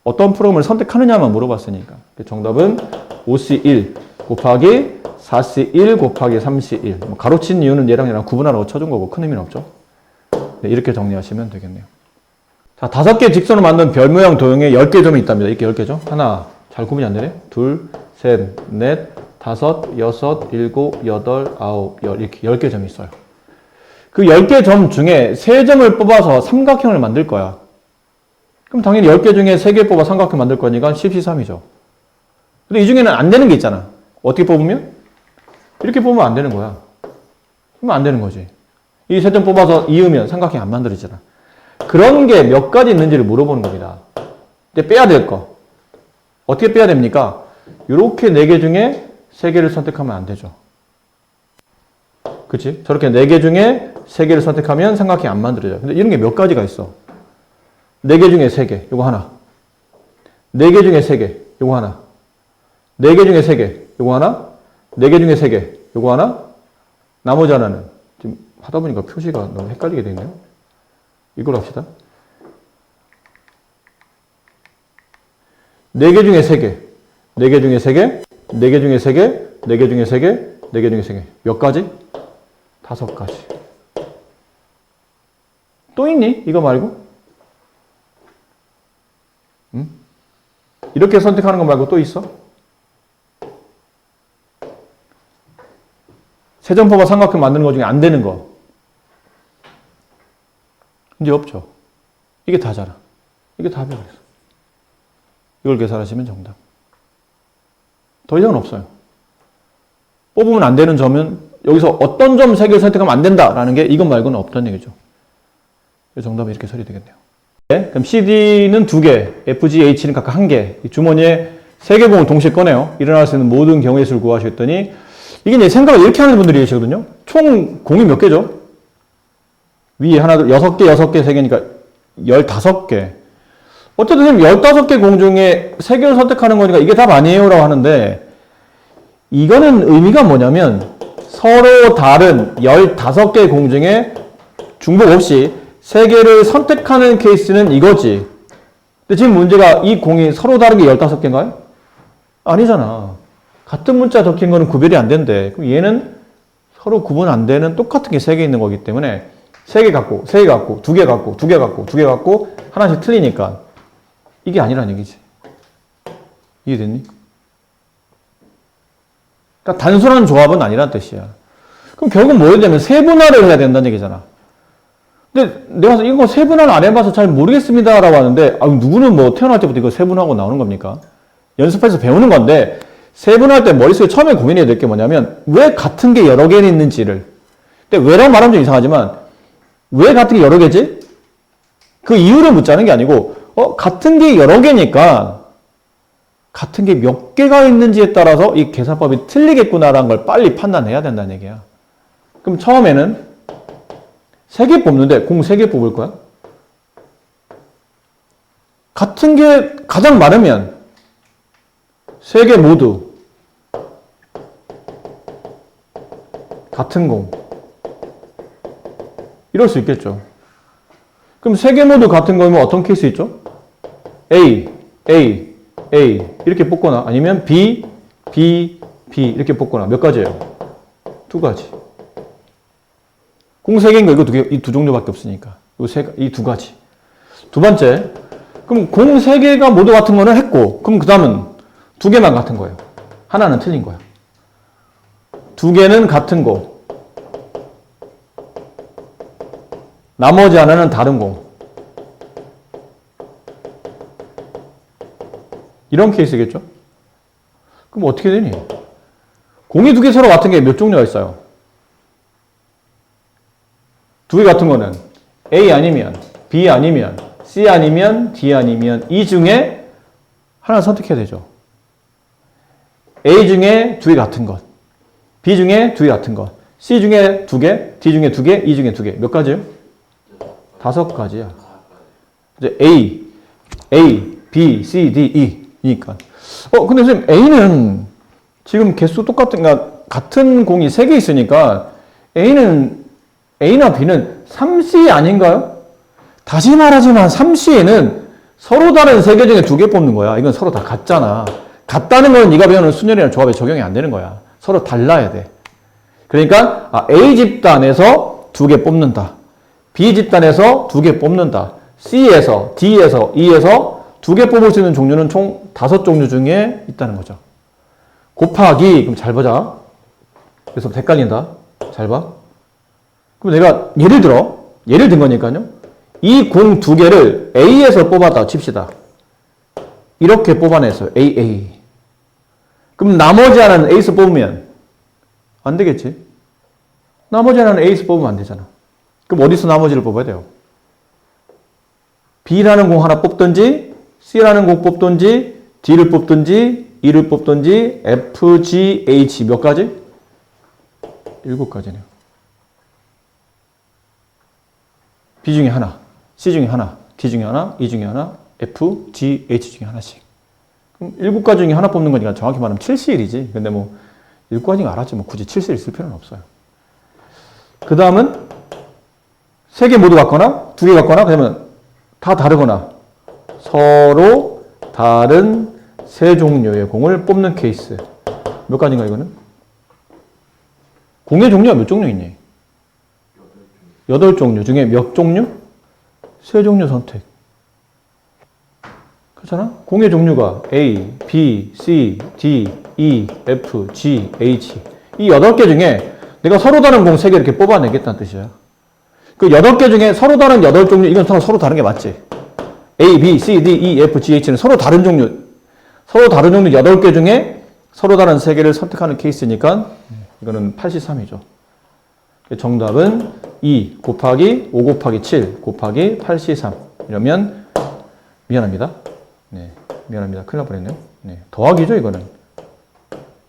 Speaker 1: 어떤 프로그램을 선택하느냐만 물어봤으니까. 정답은 5C1 곱하기 4C1 곱하기 3C1. 가로친 이유는 얘랑 구분하라고 쳐준 거고 큰 의미는 없죠. 네, 이렇게 정리하시면 되겠네요. 자, 5개 직선을 만든 별 모양 도형에 10개 점이 있답니다. 이렇게 10개 점. 하나, 잘 구분이 안 되네. 둘, 셋, 넷, 5, 6, 7, 8, 9, 10 이렇게 10개 점이 있어요. 그 10개 점 중에 3점을 뽑아서 삼각형을 만들 거야. 그럼 당연히 10개 중에 3개 뽑아 삼각형 만들 거니까 10C3이죠. 근데 이 중에는 안 되는 게 있잖아. 어떻게 뽑으면? 이렇게 뽑으면 안 되는 거야. 그러면 안 되는 거지. 이 세 점 뽑아서 이으면 삼각형 안 만들어지잖아. 그런 게 몇 가지 있는지를 물어보는 겁니다. 이제 빼야 될 거. 어떻게 빼야 됩니까? 이렇게 4개 중에 3개를 선택하면 안 되죠. 그치? 저렇게 4개 중에 3개를 선택하면 삼각형이 안 만들어져요. 근데 이런 게 몇 가지가 있어. 4개 중에 3개, 요거 하나. 4개 중에 3개, 요거 하나. 4개 중에 3개, 요거 하나. 4개 중에 3개, 요거 하나. 나머지 하나는 지금 하다 보니까 표시가 너무 헷갈리게 되네요. 이걸 합시다. 4개 중에 3개, 4개 중에 3개, 4개 중에 3개, 4개 중에 3개, 4개 중에 3개. 몇 가지? 5가지. 또 있니? 이거 말고? 응? 이렇게 선택하는 거 말고 또 있어? 세점포가 삼각형 만드는 거 중에 안 되는 거. 이제 없죠. 이게 다잖아. 이게 답이야. 그래서. 이걸 계산하시면 정답. 더 이상은 없어요. 뽑으면 안 되는 점은 여기서 어떤 점 3개를 선택하면 안 된다라는 게 이것 말고는 없다는 얘기죠. 정답은 이렇게 처리되겠네요. 네, 그럼 CD는 2개, FG, H는 각각 1개. 주머니에 3개 공을 동시에 꺼내요. 일어날 수 있는 모든 경우의 수를 구하셨더니 이게 이제 생각을 이렇게 하는 분들이 계시거든요. 총 공이 몇 개죠? 위에 하나, 6개, 6개, 3개니까 15개. 어쨌든 15개 공 중에 3개를 선택하는 거니까 이게 답 아니에요 라고 하는데 이거는 의미가 뭐냐면 서로 다른 15개 공 중에 중복 없이 3개를 선택하는 케이스는 이거지. 근데 지금 문제가 이 공이 서로 다른 게 15개인가요? 아니잖아. 같은 문자 적힌 거는 구별이 안 된대. 그럼 얘는 서로 구분 안 되는 똑같은 게 3개 있는 거기 때문에 3개 갖고, 3개 갖고, 2개 갖고, 2개 갖고, 2개 갖고 하나씩 틀리니까 이게 아니란 얘기지. 이해됐니? 그러니까 단순한 조합은 아니란 뜻이야. 그럼 결국 뭐 해야 되면 세분화를 해야 된다는 얘기잖아. 근데 내가 이거 세분화를 안 해봐서 잘 모르겠습니다 라고 하는데 누구는 뭐 태어날 때부터 이거 세분화하고 나오는 겁니까? 연습해서 배우는 건데 세분화할 때 머릿속에 처음에 고민해야 될 게 뭐냐면 왜 같은 게 여러 개 있는지를. 근데 왜라고 말하면 좀 이상하지만 왜 같은 게 여러 개지? 그 이유를 묻자는 게 아니고 같은 게 여러 개니까 같은 게 몇 개가 있는지에 따라서 이 계산법이 틀리겠구나라는 걸 빨리 판단해야 된다는 얘기야. 그럼 처음에는 3개 뽑는데 공 3개 뽑을 거야? 같은 게 가장 많으면 3개 모두 같은 공. 이럴 수 있겠죠. 그럼 3개 모두 같은 거면 어떤 케이스 있죠? A, A, A 이렇게 뽑거나 아니면 B, B, B 이렇게 뽑거나 몇 가지예요? 2가지. 공 3개인 거 이거 이 두 종류밖에 없으니까 이 2가지. 두 번째, 그럼 공 3개가 모두 같은 거는 했고 그럼 그 다음은 2개만 같은 거예요. 하나는 틀린 거야. 2개는 같은 공. 나머지 하나는 다른 공. 이런 케이스겠죠? 그럼 어떻게 되니? 공이 2개 서로 같은 게 몇 종류가 있어요? 2개 같은 거는 A 아니면 B 아니면 C 아니면 D 아니면 이 중에 하나 선택해야 되죠. A 중에 2개 같은 것, B 중에 2개 같은 것, C 중에 2개, D 중에 2개, E 중에 2개. 몇 가지예요? 5가지야. 이제 A, B, C, D, E 이니까. 근데 선생님 A는 지금 개수 똑같은, 그러니까 같은 공이 3개 있으니까 A나 B는 3C 아닌가요? 다시 말하지만 3C에는 서로 다른 3개 중에 2개 뽑는 거야. 이건 서로 다 같잖아. 같다는 건 네가 배우는 순열이나 조합에 적용이 안 되는 거야. 서로 달라야 돼. 그러니까 A 집단에서 2개 뽑는다. B 집단에서 2개 뽑는다. C에서, D에서, E에서 2개 뽑을 수 있는 종류는 총 5종류 중에 있다는 거죠. 곱하기, 그럼 잘 보자. 그래서 헷갈린다. 잘 봐. 그럼 내가 예를 든 거니까요. 이 공 2개를 A에서 뽑았다 칩시다. 이렇게 뽑아냈어요. AA. 그럼 나머지 하나는 A에서 뽑으면 안 되겠지. 나머지 하나는 A에서 뽑으면 안 되잖아. 그럼 어디서 나머지를 뽑아야 돼요? B라는 공 하나 뽑든지 C라는 공 뽑든지 D를 뽑든지 E를 뽑든지 F, G, H 몇 가지? 7가지네요. B 중에 하나, C 중에 하나, D 중에 하나, E 중에 하나, F, G, H 중에 하나씩. 그럼 7가지 중에 하나 뽑는 거니까 정확히 말하면 7C1이지. 근데 뭐 7가지가 알았지 뭐 굳이 7C1 쓸 필요는 없어요. 그 다음은 3개 모두 같거나 2개 같거나 그러면 다 다르거나 서로 다른 세 종류의 공을 뽑는 케이스. 몇 가지인가 이거는? 공의 종류가 몇 종류 있니? 8종류 중에 몇 종류? 3종류 선택. 그렇잖아? 공의 종류가 A, B, C, D, E, F, G, H. 이 8개 중에 내가 서로 다른 공 3개 이렇게 뽑아내겠다는 뜻이야. 그 8개 중에 서로 다른 8종류, 이건 서로 다른 게 맞지? A, B, C, D, E, F, G, H는 서로 다른 종류 8개 중에 서로 다른 3개를 선택하는 케이스니까 이거는 83이죠. 정답은 2 곱하기 5 곱하기 7 곱하기 83. 이러면 미안합니다. 네, 미안합니다. 큰일 날 뻔했네요. 네, 더하기죠, 이거는.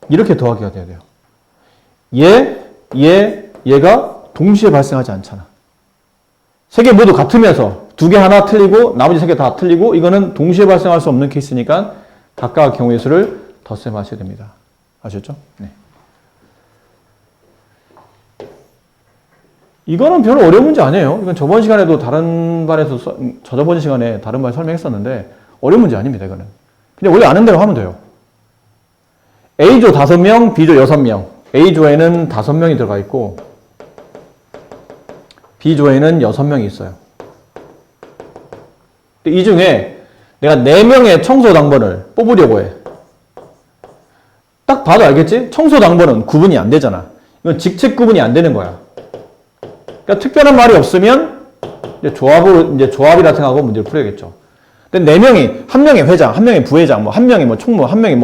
Speaker 1: 이렇게 더하기가 돼야 돼요. 얘가 동시에 발생하지 않잖아. 3개 모두 같으면서 2개 하나 틀리고 나머지 3개 다 틀리고 이거는 동시에 발생할 수 없는 케이스니까 각각 경우의 수를 덧셈 하셔야 됩니다. 아셨죠? 네. 이거는 별로 어려운 문제 아니에요. 이건 저번 시간에도 다른 반에서 저저번 시간에 다른 반 설명했었는데 어려운 문제 아닙니다. 이거는 그냥 원래 아는 대로 하면 돼요. A조 5명, B조 6명. A조에는 5명이 들어가 있고 B조에는 6명이 있어요. 이 중에 내가 4명의 청소 당번을 뽑으려고 해. 딱 봐도 알겠지? 청소 당번은 구분이 안 되잖아. 이건 직책 구분이 안 되는 거야. 그러니까 특별한 말이 없으면 이제 조합이라 생각하고 문제를 풀어야겠죠. 근데 4명이, 한 명이 회장, 한 명이 부회장, 한 명이 총무, 한 명이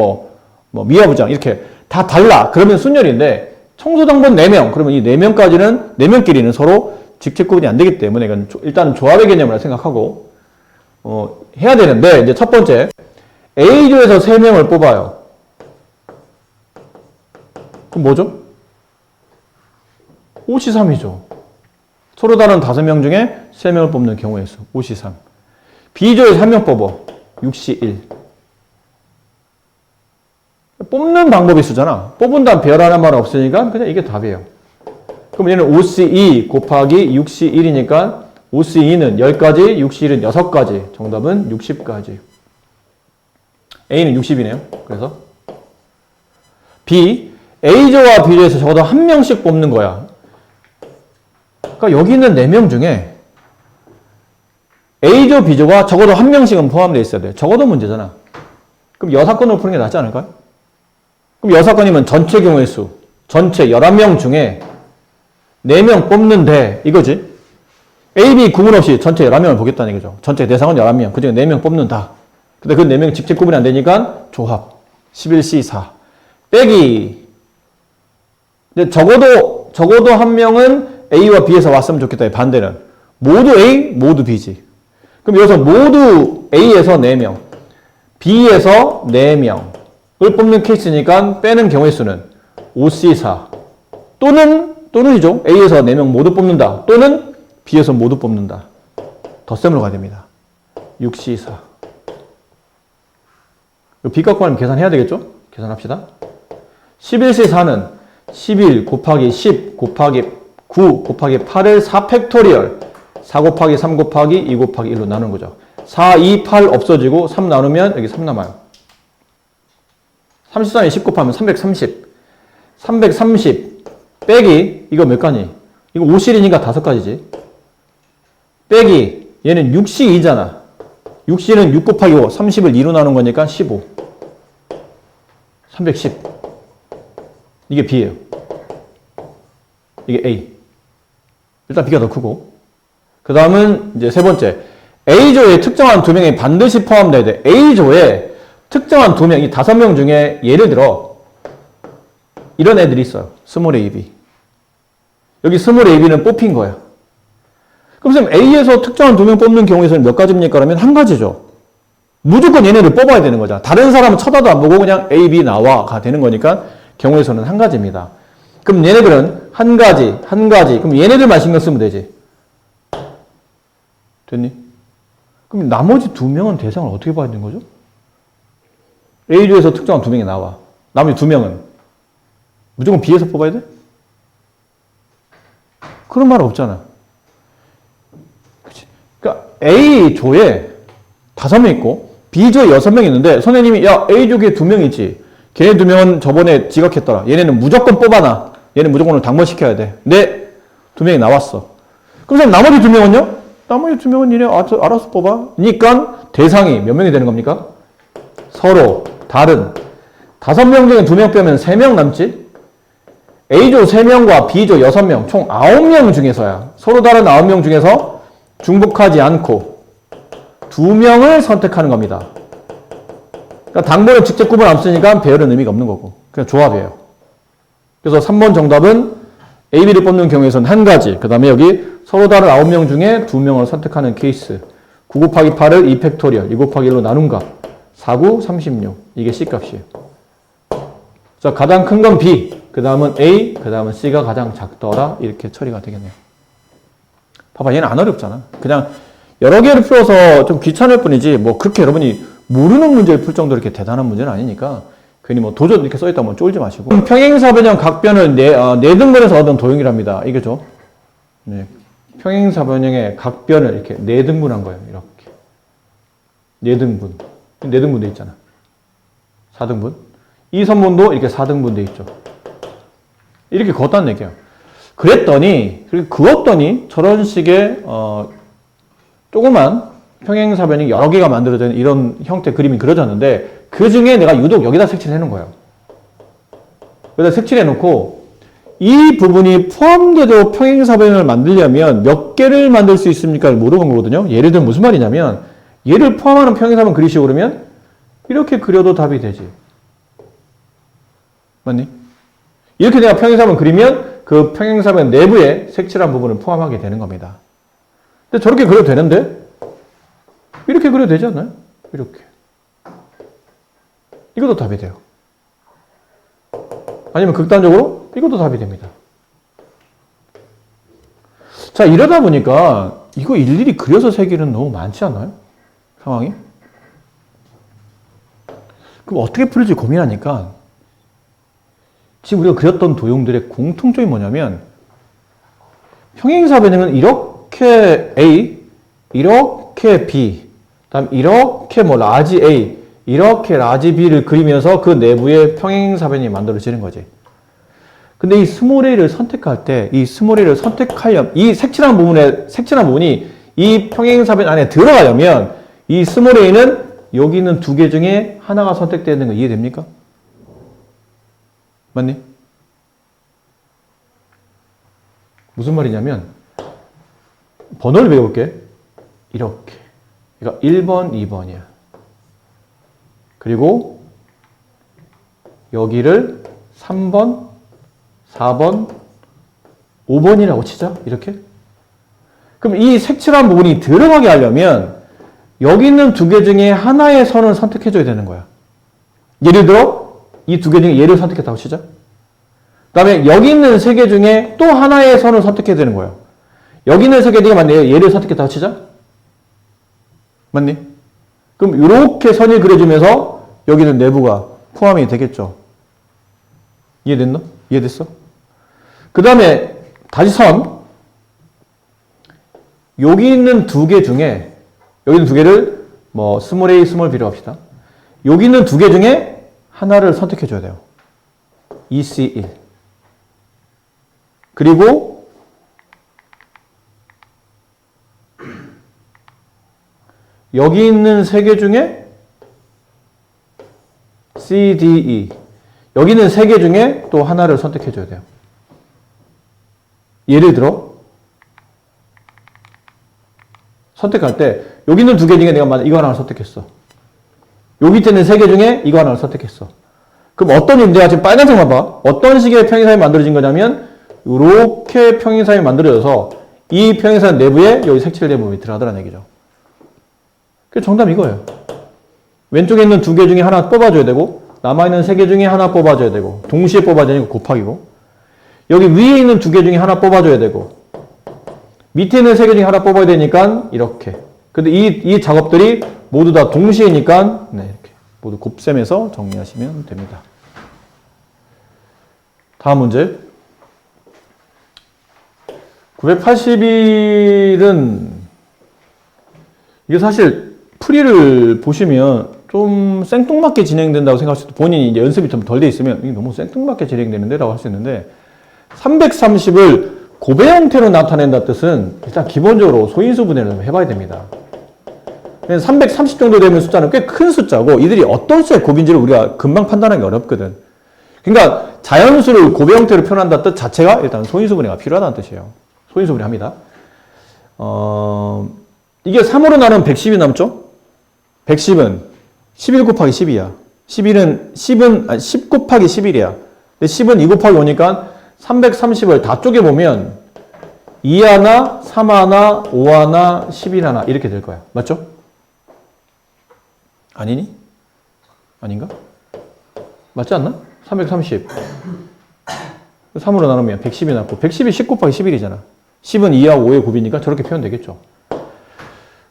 Speaker 1: 미화부장 이렇게 다 달라. 그러면 순열인데 청소 당번 4명. 그러면 이 4명까지는 4명끼리는 서로 직책 구분이 안 되기 때문에 이건 일단은 조합의 개념으로 생각하고 해야 되는데 이제 첫 번째 A조에서 3명을 뽑아요. 그럼 뭐죠? 5C3이죠. 서로 다른 5명 중에 3명을 뽑는 경우의 수 5C3. B조에서 1명 뽑어 6C1. 뽑는 방법이 수잖아. 뽑은 다음 배열하는 말은 없으니까 그냥 이게 답이에요. 그럼 얘는 5C2 곱하기 6C1이니까 5C2는 10가지, 6C1은 6가지. 정답은 60가지. A는 60이네요. 그래서 B, A조와 B조에서 적어도 1명씩 뽑는 거야. 그러니까 여기 있는 4명 중에 A조, B조가 적어도 1명씩은 포함되어 있어야 돼. 적어도 문제잖아. 그럼 여사건으로 푸는 게 낫지 않을까요? 그럼 여사건이면 전체 경우의 수, 전체 11명 중에 4명 뽑는데 이거지. A, B 구분 없이 전체 11명을 보겠다는 얘기죠. 전체 대상은 11명. 그중에 4명 뽑는다. 근데 그 4명 직책 구분이 안 되니까 조합. 11C4. 빼기. 근데 적어도 한 명은 A와 B에서 왔으면 좋겠다. 반대는. 모두 A, 모두 B지. 그럼 여기서 모두 A에서 4명, B에서 4명을 뽑는 케이스니까 빼는 경우의 수는 5C4. 또는이죠. A에서 4명 모두 뽑는다. 또는 B에서 모두 뽑는다. 덧셈으로 가야 됩니다. 6C4. B 갖고 하면 계산해야 되겠죠? 계산합시다. 11C4는 11 곱하기 10 곱하기 9 곱하기 8을 4팩토리얼 4 곱하기 3 곱하기 2 곱하기 1로 나누는 거죠. 4, 2, 8 없어지고 3 나누면 여기 3 남아요. 33에 10 곱하면 330. 330 빼기 이거 몇 가니? 이거 5실이니까 5가지지. 빼기 얘는 6C2잖아. 6C는 6 곱하기 5, 30을 2로 나눈 거니까 15. 310. 이게 B예요. 이게 A. 일단 B가 더 크고. 그 다음은 이제 세 번째. A조에 특정한 2명이 반드시 포함돼야 돼. A조에 특정한 2명, 이 5명 중에 예를 들어 이런 애들이 있어요. 스몰 a, b. 여기 스몰 a, b는 뽑힌 거야. 그럼 선생님 A에서 특정한 2명 뽑는 경우에서는 몇 가지입니까? 그러면 한 가지죠. 무조건 얘네를 뽑아야 되는 거잖아. 다른 사람은 쳐다도 안 보고 그냥 A, B 나와가 되는 거니까 경우에서는 한 가지입니다. 그럼 얘네들은 한 가지. 그럼 얘네들만 신경 쓰면 되지. 됐니? 그럼 나머지 2명은 대상을 어떻게 봐야 되는 거죠? A조에서 특정한 2명이 나와. 나머지 2명은 무조건 B에서 뽑아야 돼? 그런 말 없잖아. 그치? 그러니까 A조에 5명 있고 B조에 6명 있는데 선생님이 야 A조에 2명 있지. 걔네 2명은 저번에 지각했더라. 얘네는 무조건 뽑아놔. 얘는 무조건 오늘 당번시켜야 돼. 네, 2명이 나왔어. 그럼 선생님 나머지 2명은요? 나머지 2명은 얘네 알아서 뽑아. 그러니까 대상이 몇 명이 되는 겁니까? 서로 다른 5명 중에 2명 빼면 3명 남지? A조 3명과 B조 6명, 총 9명 중에서야. 서로 다른 9명 중에서 중복하지 않고 2명을 선택하는 겁니다. 그러니까 당번을 직접 구분 안 쓰니까 배열은 의미가 없는 거고. 그냥 조합이에요. 그래서 3번 정답은 A, B를 뽑는 경우에서는 한 가지. 그 다음에 여기 서로 다른 9명 중에 2명을 선택하는 케이스. 9 곱하기 8을 2 팩토리얼, 2 곱하기 1로 나눈 값. 4, 9, 36. 이게 C 값이에요. 자, 가장 큰 건 B. 그 다음은 A. 그 다음은 C가 가장 작더라. 이렇게 처리가 되겠네요. 봐봐, 얘는 안 어렵잖아. 그냥 여러 개를 풀어서 좀 귀찮을 뿐이지, 뭐 그렇게 여러분이 모르는 문제를 풀 정도로 이렇게 대단한 문제는 아니니까, 괜히 뭐 도전 이렇게 써있다 뭐 쫄지 마시고. 평행사변형 각변을 네 등분해서 얻은 도형이랍니다. 이게죠. 네. 평행사변형의 각변을 이렇게 4등분한 거예요. 이렇게. 4등분. 4등분 돼 있잖아. 4등분. 이 선분도 이렇게 4등분 돼 있죠. 이렇게 그었다는 얘기야. 그랬더니, 그었더니 저런 식의 조그만 평행사변이 여러 개가 만들어진 이런 형태 그림이 그려졌는데 그 중에 내가 유독 여기다 색칠을 해놓은 거예요. 여기다 색칠해놓고 이 부분이 포함돼도 평행사변을 만들려면 몇 개를 만들 수 있습니까? 물어본 거거든요. 예를 들면 무슨 말이냐면 얘를 포함하는 평행사변 그리시고 그러면 이렇게 그려도 답이 되지. 맞니? 이렇게 내가 평행사변 그리면 그 평행사변 내부에 색칠한 부분을 포함하게 되는 겁니다. 근데 저렇게 그려도 되는데 이렇게 그려도 되지 않나요? 이렇게. 이것도 답이 돼요. 아니면 극단적으로 이것도 답이 됩니다. 자, 이러다 보니까 이거 일일이 그려서 세기는 너무 많지 않나요? 상황이? 그럼 어떻게 풀지 고민하니까 지금 우리가 그렸던 도형들의 공통점이 뭐냐면 평행사변형은 이렇게 A, 이렇게 B, 다음 이렇게 뭐 라지 A, 이렇게 라지 B를 그리면서 그 내부에 평행사변이 만들어지는 거지. 근데 이 스몰 a를 선택할 때, 이 스몰 a를 선택하려면, 이 색칠한 부분이 이 평행사변 안에 들어가려면, 이 스몰 a는 여기 있는 2개 중에 하나가 선택되는 거 이해됩니까? 맞니? 무슨 말이냐면, 번호를 배워볼게. 이렇게. 그러니까 1번, 2번이야. 그리고 여기를 3번, 4번, 5번이라고 치자. 이렇게. 그럼 이 색칠한 부분이 들어가게 하려면 여기 있는 2개 중에 하나의 선을 선택해줘야 되는 거야. 예를 들어 이 2개 중에 얘를 선택했다고 치자. 그 다음에 여기 있는 3개 중에 또 하나의 선을 선택해야 되는 거예요. 여기 있는 3개 중에 만약에 얘를 선택했다고 치자. 맞니? 그럼 이렇게 선이 그려지면서 여기는 내부가 포함이 되겠죠. 이해됐나? 이해됐어? 그 다음에 다시 선. 여기 있는 2개 중에 여기 있는 2개를 뭐 스몰 a, 스몰 b로 합시다. 여기 있는 2개 중에 하나를 선택해 줘야 돼요. EC1. 그리고 여기 있는 3개 중에 CDE. 여기 있는 3개 중에 또 하나를 선택해 줘야 돼요. 예를 들어 선택할 때 여기 있는 2개 중에 내가 만약 이거 하나를 선택했어. 여기 있는 3개 중에 이거 하나를 선택했어. 그럼 어떤, 내가 지금 빨간색만 봐. 어떤 식의 평행사이 만들어진 거냐면, 이렇게 평행사이 만들어져서, 이 평행사 내부에 여기 색칠된 부분이 들어가더라는 얘기죠. 그 정답 이거예요. 왼쪽에 있는 두 개 중에 하나 뽑아줘야 되고, 남아있는 세 개 중에 하나 뽑아줘야 되고, 동시에 뽑아줘야 되고, 곱하기고, 여기 위에 있는 두 개 중에 하나 뽑아줘야 되고, 밑에 있는 세 개 중에 하나 뽑아야 되니까, 이렇게. 근데 이 작업들이 모두 다 동시에니까, 네, 이렇게. 모두 곱셈해서 정리하시면 됩니다. 다음 문제. 981은, 이게 사실 풀이를 보시면 좀 생뚱맞게 진행된다고 생각할 수도, 본인이 이제 연습이 좀 덜 돼 있으면 이게 너무 생뚱맞게 진행되는데 라고 할 수 있는데, 330을 곱의 형태로 나타낸다 뜻은 일단 기본적으로 소인수 분해를 좀 해봐야 됩니다. 330 정도 되면 숫자는 꽤 큰 숫자고, 이들이 어떤 숫자의 곱인지를 우리가 금방 판단하기 어렵거든. 그러니까 자연수를 곱의 형태로 표현한다 뜻 자체가 일단 소인수 분해가 필요하다는 뜻이에요. 소인수 분해합니다. 이게 3으로 나누면 110이 남죠? 110은 11 곱하기 10이야. 10 곱하기 11이야. 근데 10은 2 곱하기 5니까 330을 다 쪼개보면 2 하나, 3 하나, 5 하나, 11 하나 이렇게 될 거야. 맞죠? 아니니? 아닌가? 맞지 않나? 330. 3으로 나누면 110이 남고 110이 10 곱하기 11이잖아. 10은 2하고 5의 곱이니까 저렇게 표현되겠죠.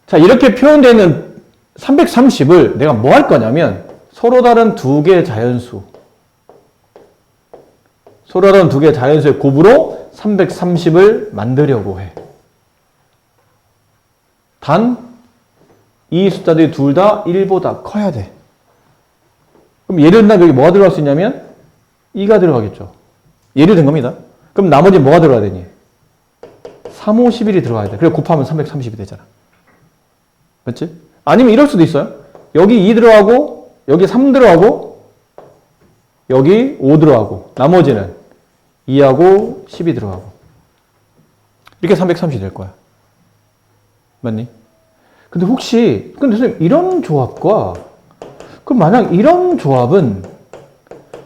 Speaker 1: 자, 이렇게 표현되는 330을 내가 뭐 할 거냐면 서로 다른 두 개의 자연수. 서로 다른 두 개의 자연수의 곱으로 330을 만들려고 해. 단, 이 숫자들이 둘 다 1보다 커야 돼. 그럼 예를 들면 여기 뭐가 들어갈 수 있냐면 2가 들어가겠죠. 예를 든 겁니다. 그럼 나머지 뭐가 들어가야 되니? 3, 5, 11이 들어가야 돼. 그래 곱하면 330이 되잖아. 맞지? 아니면 이럴 수도 있어요. 여기 2 들어가고 여기 3 들어가고 여기 5 들어가고 나머지는 2하고 10이 들어가고 이렇게 330이 될 거야. 맞니? 근데 혹시 선생님 이런 조합과 그럼 만약 이런 조합은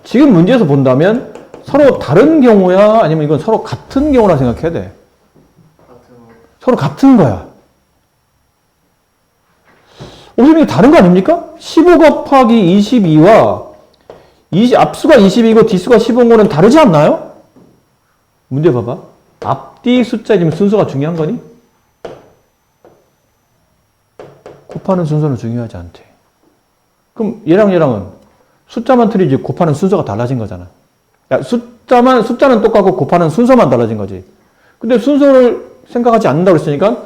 Speaker 1: 지금 문제에서 본다면 서로 다른 경우야? 아니면 이건 서로 같은 경우라 생각해야 돼? 서로 같은 거야. 선생님 이거 다른 거 아닙니까? 15 곱하기 22와 앞수가 22고 뒷수가 15인 거는 다르지 않나요? 문제 봐봐. 앞뒤 숫자에 지금 순서가 중요한 거니? 곱하는 순서는 중요하지 않대. 그럼 얘랑은 숫자만 틀리지 곱하는 순서가 달라진 거잖아. 야, 숫자는 똑같고 곱하는 순서만 달라진 거지. 근데 순서를 생각하지 않는다고 했으니까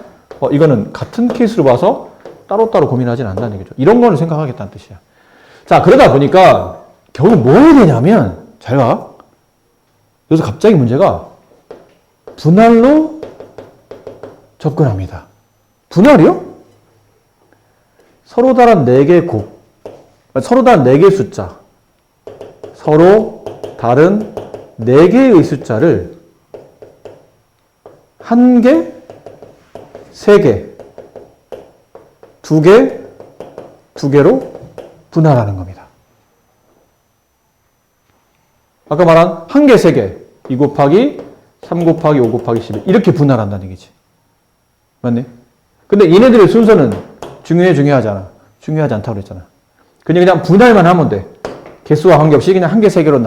Speaker 1: 이거는 같은 케이스로 봐서 따로따로 고민하지는 않는다는 얘기죠. 이런 거를 생각하겠다는 뜻이야. 자, 그러다 보니까 결국 뭐 해야 되냐면 잘 봐. 여기서 갑자기 문제가 분할로 접근합니다. 분할이요? 서로 다른 4개의 곱, 서로 다른 4개의 숫자, 서로 다른 4개의 숫자를 1개, 3개, 2개, 2개로 분할하는 겁니다. 아까 말한 1개, 3개, 2 곱하기 3 곱하기 5 곱하기 11 이렇게 분할한다는 얘기지. 맞네? 근데 얘네들의 순서는 중요하잖아. 중요하지 않다고 그랬잖아. 그냥 분할만 하면 돼. 개수와 관계없이 그냥 1개, 3개로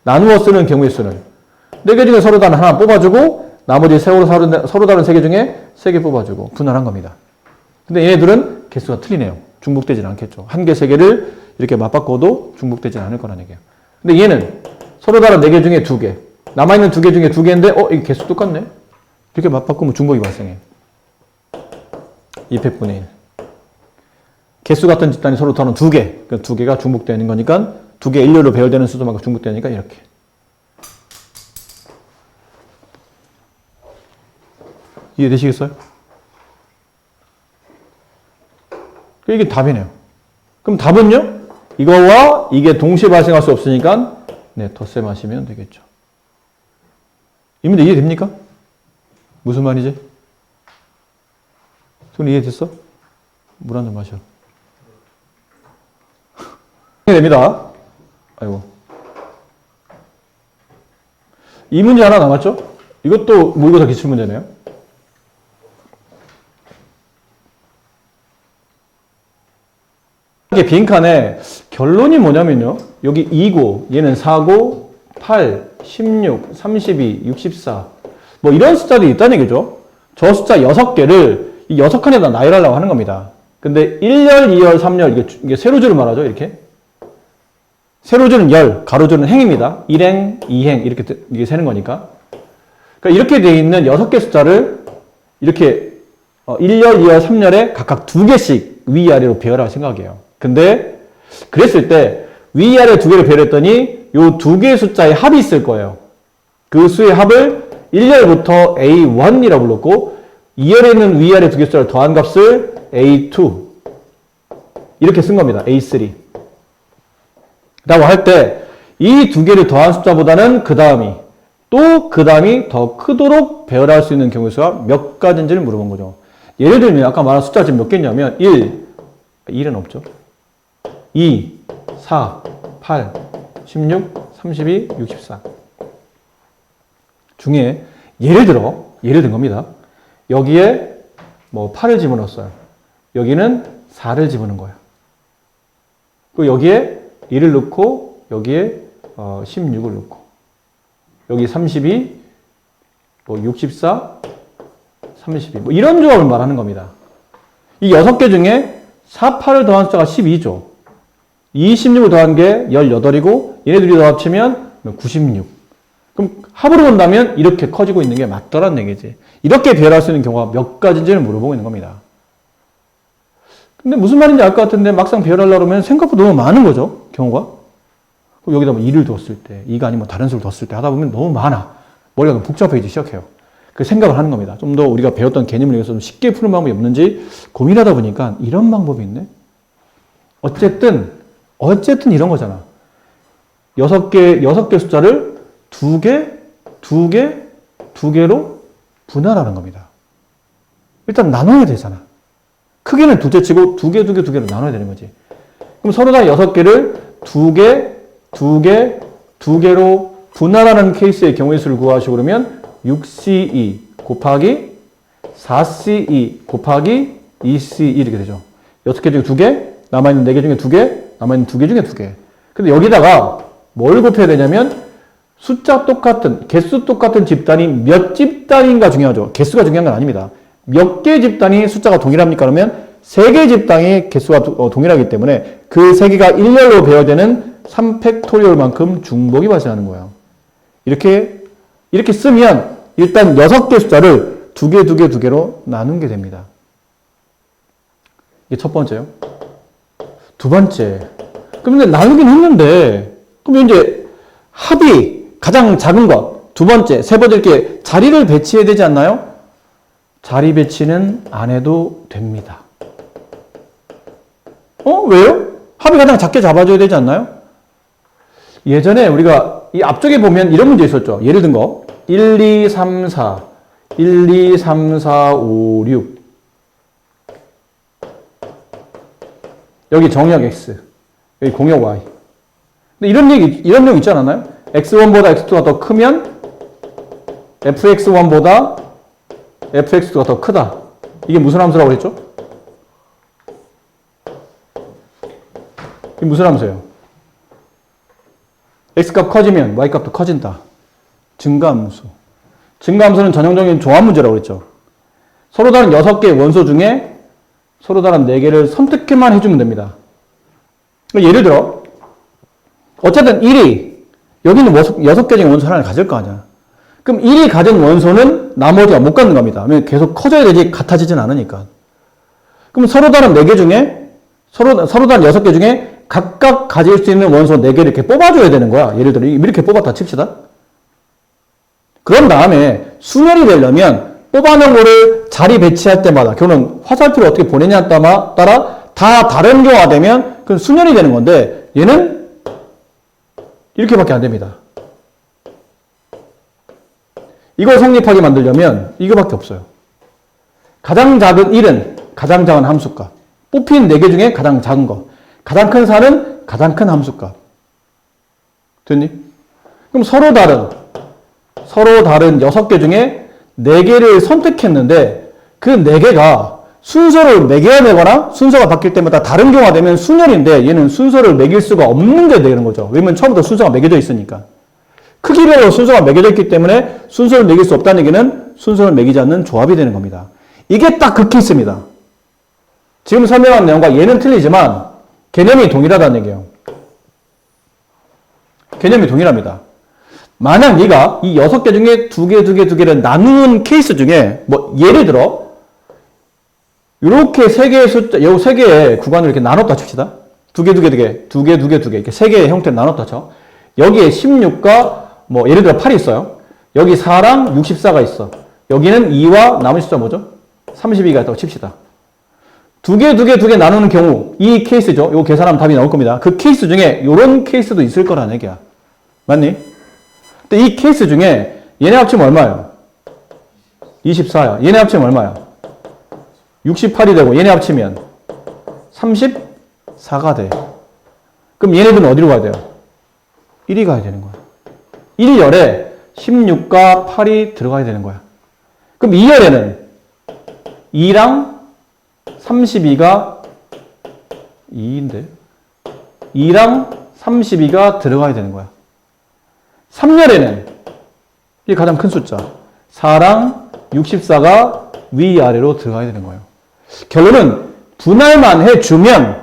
Speaker 1: 나누어 쓰는 경우의 수는 4개 중에 서로 다른 하나 뽑아주고 나머지 서로 다른 3개 중에 3개 뽑아주고 분할한 겁니다. 근데 얘네들은 개수가 틀리네요. 중복되지는 않겠죠. 1개, 3개를 이렇게 맞바꿔도 중복되지는 않을 거라는 얘기예요. 근데 얘는 서로 다른 4개 중에 2개, 남아있는 2개 중에 2개인데 이게 개수 똑같네? 이렇게 맞바꾸면 중복이 발생해. 200분의 1. 개수 같은 집단이 서로 더는 2개. 그 2개가 중복되는 거니까 2개 일렬로 배열되는 수소만큼 중복되니까 이렇게. 이해되시겠어요? 이게 답이네요. 그럼 답은요? 이거와 이게 동시에 발생할 수 없으니까 네, 덧셈 하시면 되겠죠. 이 문제 이해됩니까? 무슨 말이지? 손 이해됐어? 물 한 잔 마셔. 됩니다. 아이고. 이 문제 하나 남았죠? 이것도 모의고사 기출문제네요. 이렇게 빈칸에 결론이 뭐냐면요. 여기 2고, 얘는 4고, 8, 16, 32, 64. 뭐 이런 숫자들이 있다는 얘기죠. 저 숫자 6개를 이 6칸에다 나열하려고 하는 겁니다. 근데 1열, 2열, 3열, 이게 세로줄을 말하죠. 이렇게. 세로줄은 열, 가로줄은 행입니다. 1행, 2행, 이렇게 세는 거니까. 그러니까 이렇게 되어 있는 6개 숫자를 이렇게 1열, 2열, 3열에 각각 2개씩 위아래로 배열할 생각이에요. 근데 그랬을 때 위아래 2개를 배열했더니 요 2개의 숫자의 합이 있을 거예요. 그 수의 합을 1열부터 A1이라고 불렀고 2열에 있는 위아래 2개 숫자를 더한 값을 A2 이렇게 쓴 겁니다. A3 라고 할 때 이 2개를 더한 숫자보다는 그 다음이 또 그 다음이 더 크도록 배열할 수 있는 경우의 수가 몇 가지인지를 물어본 거죠. 예를 들면 아까 말한 숫자가 지금 몇 개냐면 1은 없죠. 2, 4, 8, 16, 32, 64 중에 예를 든 겁니다. 여기에 뭐 8을 집어넣었어요. 여기는 4를 집어넣은 거예요. 그리고 여기에 1을 넣고 여기에 16을 넣고 여기 32, 뭐 64, 32 뭐 이런 조합을 말하는 겁니다. 이 6개 중에 4, 8을 더한 숫자가 12죠. 2, 16을 더한 게 18이고 얘네들이 더 합치면 96. 그럼 합으로 본다면 이렇게 커지고 있는 게 맞더라는 얘기지. 이렇게 배열할 수 있는 경우가 몇 가지인지를 물어보고 있는 겁니다. 근데 무슨 말인지 알 것 같은데 막상 배열하려고 하면 생각보다 너무 많은 거죠. 경우가. 그럼 여기다 뭐 2를 뒀을 때, 2가 아니면 다른 수를 뒀을 때 하다 보면 너무 많아. 머리가 너무 복잡해지기 시작해요. 그 생각을 하는 겁니다. 좀 더 우리가 배웠던 개념을 위해서 좀 쉽게 푸는 방법이 없는지 고민하다 보니까 이런 방법이 있네. 어쨌든 이런 거잖아. 6개 숫자를 2개로 분할하는 겁니다. 일단 나눠야 되잖아. 크기는 둘째 치고 2개로 나눠야 되는 거지. 그럼 서로 다 6개를 2개로 분할하는 케이스의 경우의 수를 구하시고 그러면 6C2 곱하기 4C2 곱하기 2C2 이렇게 되죠. 6개 중에 2개, 남아있는 4개 중에 2개, 남아있는 2개 중에 2개. 근데 여기다가 뭘 곱해야 되냐면 숫자 똑같은, 개수 똑같은 집단이 몇 집단인가 중요하죠. 개수가 중요한 건 아닙니다. 몇 개 집단이 숫자가 동일합니까? 그러면 3개 집단의 개수가 동일하기 때문에 그 3개가 일렬로 배열되는 3팩토리얼만큼 중복이 발생하는 거예요. 이렇게 쓰면 일단 6개 숫자를 2개로 나누게 됩니다. 이게 첫 번째요. 두 번째. 그런데 나누긴 했는데, 그럼 이제 합이 가장 작은 것, 두 번째, 세 번째 이렇게 자리를 배치해야 되지 않나요? 자리 배치는 안 해도 됩니다. 왜요? 합이 가장 작게 잡아줘야 되지 않나요? 예전에 우리가 이 앞쪽에 보면 이런 문제 있었죠. 예를 든 거. 1, 2, 3, 4. 1, 2, 3, 4, 5, 6. 여기 정역 X. 여기 공역 Y. 근데 이런 내용 있지 않았나요? X1보다 X2가 더 크면 FX1보다 FX2가 더 크다. 이게 무슨 함수라고 그랬죠? 이게 무슨 함수예요? X값 커지면 Y값도 커진다. 증가함수. 증가함수는 전형적인 조합 문제라고 그랬죠. 서로 다른 6개의 원소 중에 서로 다른 4개를 선택해만 해주면 됩니다. 예를 들어 어쨌든 1이 여기는 6개 중에 원소 하나를 가질 거 아니야. 그럼 1이 가진 원소는 나머지가 못 갖는 겁니다. 왜냐면 계속 커져야 되지 같아지진 않으니까. 그럼 서로 다른 4개 중에 서로 다른 6개 중에 각각 가질 수 있는 원소 4개를 이렇게 뽑아줘야 되는 거야. 예를 들어 이렇게 뽑았다 칩시다. 그런 다음에 수면이 되려면 뽑아놓은 거를 자리 배치할 때마다 결국은 화살표를 어떻게 보내냐에 따라 다 다른 경우가 되면 그건 수면이 되는 건데 얘는 이렇게밖에 안 됩니다. 이걸 성립하게 만들려면 이거밖에 없어요. 가장 작은 1은 가장 작은 함수값. 뽑힌 4개 중에 가장 작은 거. 가장 큰 4는 가장 큰 함수값. 됐니? 그럼 서로 다른 6개 중에 4개를 선택했는데 그 4개가 순서를 매겨야 되거나 순서가 바뀔 때마다 다른 경우가 되면 순열인데 얘는 순서를 매길 수가 없는 게 되는 거죠. 왜냐면 처음부터 순서가 매겨져 있으니까. 크기별로 순서가 매겨져 있기 때문에 순서를 매길 수 없다는 얘기는 순서를 매기지 않는 조합이 되는 겁니다. 이게 딱 그 케이스입니다. 지금 설명한 내용과 얘는 틀리지만 개념이 동일하다는 얘기예요. 개념이 동일합니다. 만약 네가 이 6개 중에 2개를 나누는 케이스 중에 뭐 예를 들어 이렇게 3개의 숫자, 요 3개의 구간을 이렇게 나눴다 칩시다. 2개, 이렇게 3개의 형태를 나눴다 쳐. 여기에 16과 뭐 예를 들어 8이 있어요. 여기 4랑 64가 있어. 여기는 2와 남은 숫자 뭐죠? 32가 있다고 칩시다. 2개 나누는 경우 이 케이스죠. 이거 계산하면 답이 나올 겁니다. 그 케이스 중에 이런 케이스도 있을 거라는 얘기야. 맞니? 근데 이 케이스 중에 얘네 합치면 얼마예요? 24야. 얘네 합치면 얼마야? 68이 되고 얘네 합치면 34가 돼. 그럼 얘네들은 어디로 가야 돼요? 1이 가야 되는 거야. 1열에 16과 8이 들어가야 되는 거야. 그럼 2열에는 2랑 32가 2인데 2랑 32가 들어가야 되는 거야. 3열에는 이게 가장 큰 숫자 4랑 64가 위아래로 들어가야 되는 거예요. 결론은 분할만 해주면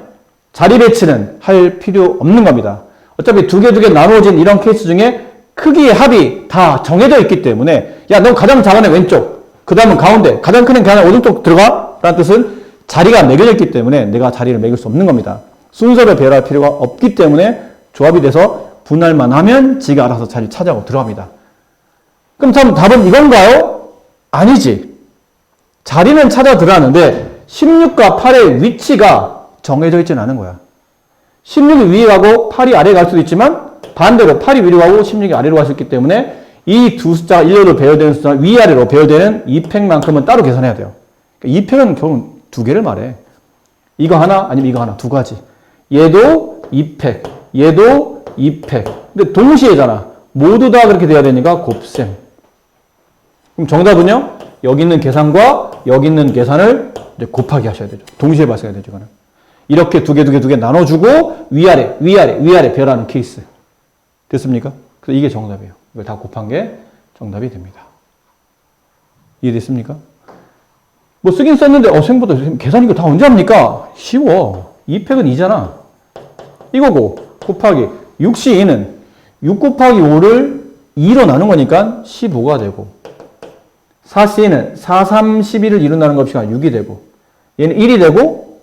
Speaker 1: 자리 배치는 할 필요 없는 겁니다. 어차피 2개 나누어진 이런 케이스 중에 크기의 합이 다 정해져 있기 때문에 야, 너 가장 작은 애 왼쪽, 그 다음은 가운데, 가장 큰 애 그냥 오른쪽 들어가? 라는 뜻은 자리가 매겨져 있기 때문에 내가 자리를 매길 수 없는 겁니다. 순서를 배열할 필요가 없기 때문에 조합이 돼서 분할만 하면 지가 알아서 자리 찾아오고 들어갑니다. 그럼 참 답은 이건가요? 아니지. 자리는 찾아 들어가는데 16과 8의 위치가 정해져 있지는 않은 거야. 16이 위에 가고 8이 아래에 갈 수도 있지만 반대로 8이 위로 가고 16이 아래로 갈 수 있기 때문에 이 두 숫자가 일렬로 배열되는 숫자, 위아래로 배열되는 2팩만큼은 따로 계산해야 돼요. 2팩은 결국 2개를 말해. 이거 하나 아니면 이거 하나, 2가지. 얘도 2팩, 얘도 2팩. 근데 동시에잖아. 모두 다 그렇게 돼야 되니까 곱셈. 그럼 정답은요? 여기 있는 계산과 여기 있는 계산을 이제 곱하기 하셔야 되죠. 동시에 발생해야 되죠. 이거는. 이렇게 2개 나눠주고 위아래 배열하는 케이스. 됐습니까? 그래서 이게 정답이에요. 이걸 다 곱한 게 정답이 됩니다. 이해됐습니까? 뭐 쓰긴 썼는데 생각보다 계산 이거 다 언제 합니까? 쉬워. 2팩은 2잖아. 이거고 곱하기 6C2는 6 곱하기 5를 2로 나눈 거니까 15가 되고 4C는 4, 3, 11을 2로 나눈 값이 6이 되고 얘는 1이 되고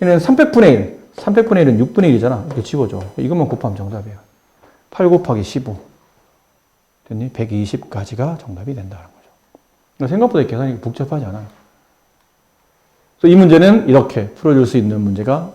Speaker 1: 얘는 300분의 1. 300분의 1은 6분의 1이잖아. 이렇게 집어줘. 이것만 곱하면 정답이야. 8 곱하기 15. 됐니? 120까지가 정답이 된다는 거죠. 생각보다 계산이 복잡하지 않아요. 그래서 이 문제는 이렇게 풀어줄 수 있는 문제가